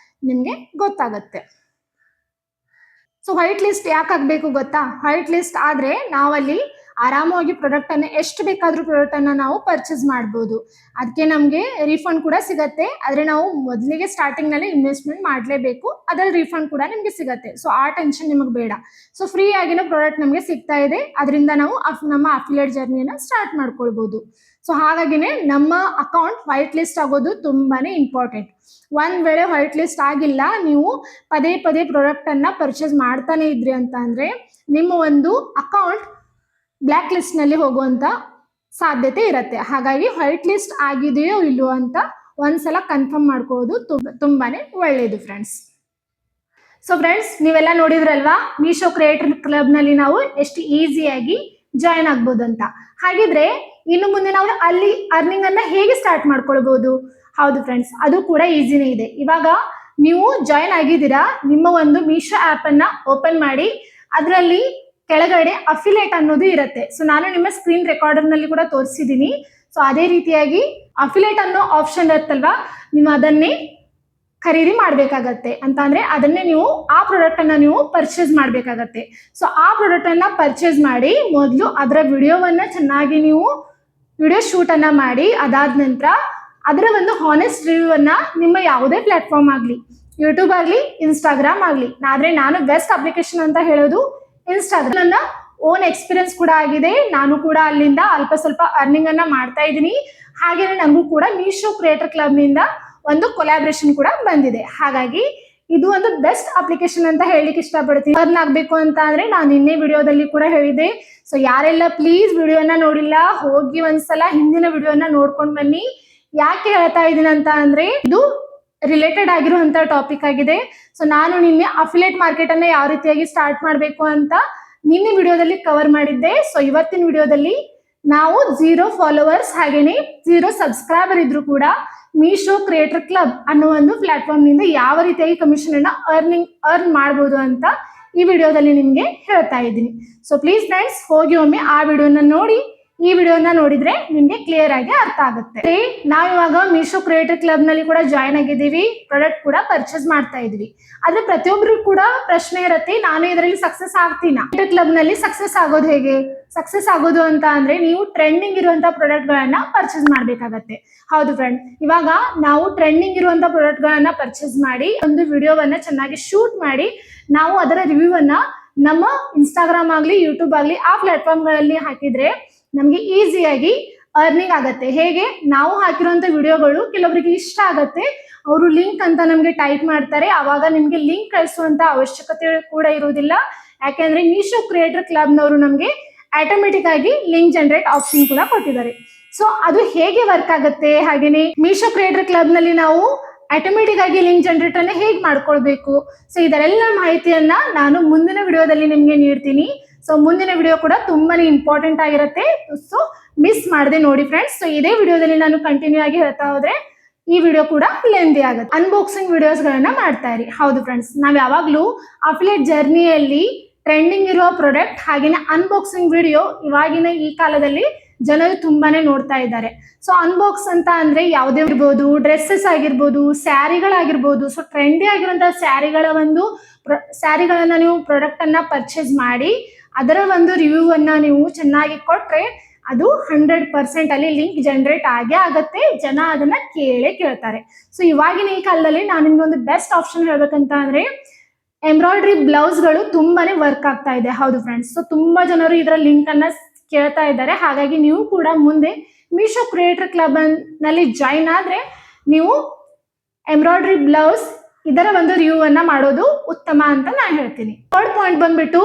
ನಿಮಗೆ ಗೊತ್ತಾಗುತ್ತೆ. ಸೊ ವೈಟ್ ಲಿಸ್ಟ್ ಯಾಕೆ ಆಗಬೇಕು ಗೊತ್ತಾ? ವೈಟ್ ಲಿಸ್ಟ್ ಆದರೆ ನಾವಲ್ಲಿ ಆರಾಮವಾಗಿ ಪ್ರಾಡಕ್ಟನ್ನು ಎಷ್ಟು ಬೇಕಾದರೂ ಪ್ರಾಡಕ್ಟನ್ನು ನಾವು ಪರ್ಚೇಸ್ ಮಾಡ್ಬೋದು. ಅದಕ್ಕೆ ನಮಗೆ ರೀಫಂಡ್ ಕೂಡ ಸಿಗತ್ತೆ. ಆದರೆ ನಾವು ಮೊದಲಿಗೆ ಸ್ಟಾರ್ಟಿಂಗ್ನಲ್ಲಿ ಇನ್ವೆಸ್ಟ್ಮೆಂಟ್ ಮಾಡಲೇಬೇಕು, ಅದರ ರೀಫಂಡ್ ಕೂಡ ನಿಮಗೆ ಸಿಗತ್ತೆ. ಸೊ ಆ ಟೆನ್ಷನ್ ನಿಮಗೆ ಬೇಡ. ಸೊ ಫ್ರೀ ಆಗಿನ ಪ್ರಾಡಕ್ಟ್ ನಮಗೆ ಸಿಗ್ತಾ ಇದೆ, ಅದರಿಂದ ನಾವು ನಮ್ಮ ಅಫಿಲಿಯೇಟ್ ಜರ್ನಿಯನ್ನು ಸ್ಟಾರ್ಟ್ ಮಾಡ್ಕೊಳ್ಬೋದು. ಸೊ ಹಾಗಾಗಿನೇ ನಮ್ಮ ಅಕೌಂಟ್ ವೈಟ್ ಲಿಸ್ಟ್ ಆಗೋದು ತುಂಬಾನೇ ಇಂಪಾರ್ಟೆಂಟ್. ಒಂದ್ ವೇಳೆ ವೈಟ್ ಲಿಸ್ಟ್ ಆಗಿಲ್ಲ, ನೀವು ಪದೇ ಪದೇ ಪ್ರಾಡಕ್ಟನ್ನು ಪರ್ಚೇಸ್ ಮಾಡ್ತಾನೆ ಇದ್ರಿ ಅಂತ ಅಂದರೆ ನಿಮ್ಮ ಒಂದು ಅಕೌಂಟ್ ಬ್ಲ್ಯಾಕ್ ಲಿಸ್ಟ್ನಲ್ಲಿ ಹೋಗುವಂಥ ಸಾಧ್ಯತೆ ಇರುತ್ತೆ. ಹಾಗಾಗಿ ವೈಟ್ ಲಿಸ್ಟ್ ಆಗಿದೆಯೋ ಇಲ್ಲವೋ ಅಂತ ಒಂದ್ಸಲ ಕನ್ಫರ್ಮ್ ಮಾಡ್ಕೊಳ್ಳೋದು ತುಂಬಾನೇ ಒಳ್ಳೆಯದು ಫ್ರೆಂಡ್ಸ್. ಸೊ ಫ್ರೆಂಡ್ಸ್, ನೀವೆಲ್ಲ ನೋಡಿದ್ರಲ್ವಾ ಮೀಶೋ ಕ್ರಿಯೇಟರ್ ಕ್ಲಬ್ನಲ್ಲಿ ನಾವು ಎಷ್ಟು ಈಸಿಯಾಗಿ ಜಾಯಿನ್ ಆಗ್ಬೋದು ಅಂತ. ಹಾಗಿದ್ರೆ ಇನ್ನು ಮುಂದೆ ನಾವು ಅಲ್ಲಿ ಅರ್ನಿಂಗ್ ಅನ್ನ ಹೇಗೆ ಸ್ಟಾರ್ಟ್ ಮಾಡ್ಕೊಳ್ಬಹುದು? ಹೌದು ಫ್ರೆಂಡ್ಸ್, ಅದು ಕೂಡ ಈಸಿನೇ ಇದೆ. ಇವಾಗ ನೀವು ಜಾಯಿನ್ ಆಗಿದ್ದೀರಾ, ನಿಮ್ಮ ಒಂದು ಮೀಶೋ ಆ್ಯಪ್ ಅನ್ನ ಓಪನ್ ಮಾಡಿ ಅದರಲ್ಲಿ ಕೆಳಗಡೆ ಅಫಿಲಿಯೇಟ್ ಅನ್ನೋದು ಇರುತ್ತೆ. ಸೊ ನಾನು ನಿಮ್ಮ ಸ್ಕ್ರೀನ್ ರೆಕಾರ್ಡರ್ನಲ್ಲಿ ಕೂಡ ತೋರಿಸಿದ್ದೀನಿ. ಸೊ ಅದೇ ರೀತಿಯಾಗಿ ಅಫಿಲಿಯೇಟ್ ಅನ್ನೋ ಆಪ್ಷನ್ ಇರುತ್ತಲ್ವಾ, ನೀವು ಅದನ್ನೇ ಖರೀದಿ ಮಾಡಬೇಕಾಗತ್ತೆ. ಅಂತ ಅಂದ್ರೆ ಅದನ್ನೇ ನೀವು ಆ ಪ್ರಾಡಕ್ಟ್ ಅನ್ನ ನೀವು ಪರ್ಚೇಸ್ ಮಾಡಬೇಕಾಗತ್ತೆ. ಸೊ ಆ ಪ್ರಾಡಕ್ಟ್ ಅನ್ನ ಪರ್ಚೇಸ್ ಮಾಡಿ ಮೊದಲು ಅದರ ವಿಡಿಯೋವನ್ನ ಚೆನ್ನಾಗಿ ನೀವು ವಿಡಿಯೋ ಶೂಟ್ ಅನ್ನ ಮಾಡಿ, ಅದಾದ ನಂತರ ಅದರ ಒಂದು ಹಾನೆಸ್ಟ್ ರಿವ್ಯೂ ಅನ್ನ ನಿಮ್ಮ ಯಾವುದೇ ಪ್ಲಾಟ್ಫಾರ್ಮ್ ಆಗಲಿ, ಯೂಟ್ಯೂಬ್ ಆಗಲಿ, ಇನ್ಸ್ಟಾಗ್ರಾಮ್ ಆಗಲಿ, ಆದ್ರೆ ನಾನು ಬೆಸ್ಟ್ ಅಪ್ಲಿಕೇಶನ್ ಅಂತ ಹೇಳೋದು ಇನ್ಸ್ಟಾಗ್ರಾಮ್. ನನ್ನ ಓನ್ ಎಕ್ಸ್ಪೀರಿಯನ್ಸ್ ಕೂಡ ಆಗಿದೆ. ನಾನು ಕೂಡ ಅಲ್ಲಿಂದ ಅಲ್ಪ ಸ್ವಲ್ಪ ಅರ್ನಿಂಗ್ ಅನ್ನ ಮಾಡ್ತಾ ಇದ್ದೀನಿ. ಹಾಗೇನೆ ನನಗೂ ಕೂಡ ಮೀಶೋ ಕ್ರಿಯೇಟರ್ ಕ್ಲಬ್ ನಿಂದ ಒಂದು ಕೊಲಾಬ್ರೇಷನ್ ಕೂಡ ಬಂದಿದೆ. ಹಾಗಾಗಿ ಇದು ಒಂದು ಬೆಸ್ಟ್ ಅಪ್ಲಿಕೇಶನ್ ಅಂತ ಹೇಳಲಿಕ್ಕೆ ಇಷ್ಟಪಡ್ತೀನಿ. ಅರ್ನ್ ಆಗಬೇಕು ಅಂತ ಅಂದ್ರೆ ನಾನು ನಿನ್ನೆ ವಿಡಿಯೋದಲ್ಲಿ ಕೂಡ ಹೇಳಿದೆ. ಸೊ ಯಾರೆಲ್ಲ ಪ್ಲೀಸ್ ವಿಡಿಯೋನ ನೋಡಿಲ್ಲ, ಹೋಗಿ ಒಂದ್ಸಲ ಹಿಂದಿನ ವಿಡಿಯೋನ ನೋಡ್ಕೊಂಡು ಬನ್ನಿ. ಯಾಕೆ ಹೇಳ್ತಾ ಇದ್ದೀನಿ ಅಂತ ಅಂದ್ರೆ ಇದು ರಿಲೇಟೆಡ್ ಆಗಿರುವಂತ ಟಾಪಿಕ್ ಆಗಿದೆ. ಸೊ ನಾನು ನಿನ್ನೆ ಅಫಿಲಿಯೇಟ್ ಮಾರ್ಕೆಟ್ ಅನ್ನ ಯಾವ ರೀತಿಯಾಗಿ ಸ್ಟಾರ್ಟ್ ಮಾಡಬೇಕು ಅಂತ ನಿನ್ನೆ ವಿಡಿಯೋದಲ್ಲಿ ಕವರ್ ಮಾಡಿದ್ದೆ. ಸೊ ಇವತ್ತಿನ ವಿಡಿಯೋದಲ್ಲಿ ನಾವು 0 ಫಾಲೋವರ್ಸ್ ಹಾಗೇನೆ 0 ಸಬ್ಸ್ಕ್ರೈಬರ್ ಇದ್ರು ಕೂಡ ಮೀಶೋ ಕ್ರಿಯೇಟರ್ ಕ್ಲಬ್ ಅನ್ನೋ ಒಂದು ಪ್ಲಾಟ್ಫಾರ್ಮ್ ನಿಂದ ಯಾವ ರೀತಿಯಾಗಿ ಕಮಿಷನ್ ಅನ್ನ ಅರ್ನ್ ಮಾಡ್ಬೋದು ಅಂತ ಈ ವಿಡಿಯೋದಲ್ಲಿ ನಿಮ್ಗೆ ಹೇಳ್ತಾ ಇದ್ದೀನಿ. ಸೊ ಪ್ಲೀಸ್ ಫ್ರೆಂಡ್ಸ್, ಹೋಗಿ ಒಮ್ಮೆ ಆ ವಿಡಿಯೋನ ನೋಡಿ. ಈ ವಿಡಿಯೋನ ನೋಡಿದ್ರೆ ನಿಮ್ಗೆ ಕ್ಲಿಯರ್ ಆಗಿ ಅರ್ಥ ಆಗುತ್ತೆ. ನಾವಿವಾಗ ಮೀಶೋ ಕ್ರಿಯೇಟರ್ ಕ್ಲಬ್ ನಲ್ಲಿ ಕೂಡ ಜಾಯ್ನ್ ಆಗಿದ್ದೀವಿ, ಪ್ರಾಡಕ್ಟ್ ಕೂಡ ಪರ್ಚೇಸ್ ಮಾಡ್ತಾ ಇದೀವಿ. ಆದ್ರೆ ಪ್ರತಿಯೊಬ್ಬರಿಗೂ ಕೂಡ ಪ್ರಶ್ನೆ ಇರುತ್ತೆ, ನಾನು ಇದರಲ್ಲಿ ಸಕ್ಸಸ್ ಆಗ್ತೀನಾ? ಕ್ಲಬ್ ನಲ್ಲಿ ಸಕ್ಸಸ್ ಆಗೋದು ಹೇಗೆ? ಸಕ್ಸಸ್ ಆಗೋದು ಅಂತ ಅಂದ್ರೆ ನೀವು ಟ್ರೆಂಡಿಂಗ್ ಇರುವಂತ ಪ್ರಾಡಕ್ಟ್ ಗಳನ್ನ ಪರ್ಚೇಸ್ ಮಾಡ್ಬೇಕಾಗತ್ತೆ. ಹೌದು ಫ್ರೆಂಡ್, ಇವಾಗ ನಾವು ಟ್ರೆಂಡಿಂಗ್ ಇರುವಂತ ಪ್ರಾಡಕ್ಟ್ ಗಳನ್ನ ಪರ್ಚೇಸ್ ಮಾಡಿ ಒಂದು ವಿಡಿಯೋವನ್ನ ಚೆನ್ನಾಗಿ ಶೂಟ್ ಮಾಡಿ ನಾವು ಅದರ ರಿವ್ಯೂ ಅನ್ನ ನಮ್ಮ ಇನ್ಸ್ಟಾಗ್ರಾಮ್ ಆಗ್ಲಿ, ಯೂಟ್ಯೂಬ್ ಆಗ್ಲಿ ಆ ಪ್ಲಾಟ್ಫಾರ್ಮ್ ಗಳಲ್ಲಿ ಹಾಕಿದ್ರೆ ನಮ್ಗೆ ಈಸಿಯಾಗಿ ಅರ್ನಿಂಗ್ ಆಗತ್ತೆ. ಹೇಗೆ? ನಾವು ಹಾಕಿರುವಂತ ವಿಡಿಯೋಗಳು ಕೆಲವರಿಗೆ ಇಷ್ಟ ಆಗತ್ತೆ, ಅವರು ಲಿಂಕ್ ಅಂತ ನಮ್ಗೆ ಟೈಪ್ ಮಾಡ್ತಾರೆ. ಅವಾಗ ನಿಮ್ಗೆ ಲಿಂಕ್ ಕಳಿಸುವಂತ ಅವಶ್ಯಕತೆ ಕೂಡ ಇರುವುದಿಲ್ಲ. ಯಾಕೆಂದ್ರೆ ಮೀಶೋ ಕ್ರಿಯೇಟರ್ ಕ್ಲಬ್ನವರು ನಮ್ಗೆ ಆಟೋಮೆಟಿಕ್ ಆಗಿ ಲಿಂಕ್ ಜನರೇಟ್ ಆಪ್ಷನ್ ಕೂಡ ಕೊಟ್ಟಿದ್ದಾರೆ. ಸೊ ಅದು ಹೇಗೆ ವರ್ಕ್ ಆಗುತ್ತೆ, ಹಾಗೇನೆ ಮೀಶೋ ಕ್ರಿಯೇಟರ್ ಕ್ಲಬ್ ನಲ್ಲಿ ನಾವು ಆಟೋಮೆಟಿಕ್ ಆಗಿ ಲಿಂಕ್ ಜನರೇಟ್ ಅನ್ನ ಹೇಗೆ ಮಾಡ್ಕೊಳ್ಬೇಕು, ಸೊ ಇದರೆಲ್ಲ ಮಾಹಿತಿಯನ್ನ ನಾನು ಮುಂದಿನ ವಿಡಿಯೋದಲ್ಲಿ ನಿಮ್ಗೆ ನೀಡ್ತೀನಿ. ಸೊ ಮುಂದಿನ ವಿಡಿಯೋ ಕೂಡ ತುಂಬಾನೇ ಇಂಪಾರ್ಟೆಂಟ್ ಆಗಿರುತ್ತೆ. ಸೊ ಮಿಸ್ ಮಾಡದೆ ನೋಡಿ ಫ್ರೆಂಡ್ಸ್. ಸೊ ಇದೇ ವಿಡಿಯೋದಲ್ಲಿ ನಾನು ಕಂಟಿನ್ಯೂ ಆಗಿ ಹೇಳ್ತಾ ಹೋದ್ರೆ ಈ ವಿಡಿಯೋ ಕೂಡ ಲೆಂದಿ ಆಗುತ್ತೆ. ಅನ್ಬಾಕ್ಸಿಂಗ್ ವಿಡಿಯೋಸ್ ಗಳನ್ನ ಮಾಡ್ತಾ ಇರಿ. ಹೌದು ಫ್ರೆಂಡ್ಸ್, ನಾವ್ ಯಾವಾಗ್ಲೂ ಅಫಿಲಿಯೇಟ್ ಜರ್ನಿಯಲ್ಲಿ ಟ್ರೆಂಡಿಂಗ್ ಇರುವ ಪ್ರಾಡಕ್ಟ್ ಹಾಗೇನೆ ಅನ್ಬಾಕ್ಸಿಂಗ್ ವಿಡಿಯೋ ಇವಾಗಿನ ಈ ಕಾಲದಲ್ಲಿ ಜನರು ತುಂಬಾನೇ ನೋಡ್ತಾ ಇದ್ದಾರೆ. ಸೊ ಅನ್ಬಾಕ್ಸ್ ಅಂತ ಅಂದ್ರೆ ಯಾವುದೇ ಇರ್ಬೋದು, ಡ್ರೆಸ್ಸಸ್ ಆಗಿರ್ಬೋದು, ಸ್ಯಾರಿಗಳಾಗಿರ್ಬೋದು. ಸೊ ಟ್ರೆಂಡಿ ಆಗಿರುವಂತಹ ಸ್ಯಾರಿಗಳನ್ನ ನೀವು ಪ್ರಾಡಕ್ಟ್ ಅನ್ನ ಪರ್ಚೇಸ್ ಮಾಡಿ ಅದರ ಒಂದು ರಿವ್ಯೂ ಅನ್ನ ನೀವು ಚೆನ್ನಾಗಿ ಕೊಟ್ರೆ ಅದು 100% ಅಲ್ಲಿ ಲಿಂಕ್ ಜನರೇಟ್ ಆಗೇ ಆಗತ್ತೆ. ಜನ ಅದನ್ನ ಕೇಳ್ತಾರೆ. ಸೊ ಇವಾಗಿನ ಈ ಕಾಲದಲ್ಲಿ ನಾನು ನಿಮ್ಗೆ ಒಂದು ಬೆಸ್ಟ್ ಆಪ್ಷನ್ ಹೇಳ್ಬೇಕಂತ ಅಂದ್ರೆ ಎಂಬ್ರಾಯ್ಡ್ರಿ ಬ್ಲೌಸ್ಗಳು ತುಂಬಾನೇ ವರ್ಕ್ ಆಗ್ತಾ ಇದೆ. ಹೌದು ಫ್ರೆಂಡ್ಸ್, ಸೊ ತುಂಬಾ ಜನರು ಇದರ ಲಿಂಕ್ ಅನ್ನ ಕೇಳ್ತಾ ಇದ್ದಾರೆ. ಹಾಗಾಗಿ ನೀವು ಕೂಡ ಮುಂದೆ ಮೀಶೋ ಕ್ರಿಯೇಟರ್ ಕ್ಲಬ್ ನಲ್ಲಿ ಜಾಯಿನ್ ಆದ್ರೆ ನೀವು ಎಂಬ್ರಾಯ್ಡ್ರಿ ಬ್ಲೌಸ್ ಇದರ ಒಂದು ರಿವ್ಯೂ ಅನ್ನ ಮಾಡೋದು ಉತ್ತಮ ಅಂತ ನಾನು ಹೇಳ್ತೀನಿ. ಥರ್ಡ್ ಪಾಯಿಂಟ್ ಬಂದ್ಬಿಟ್ಟು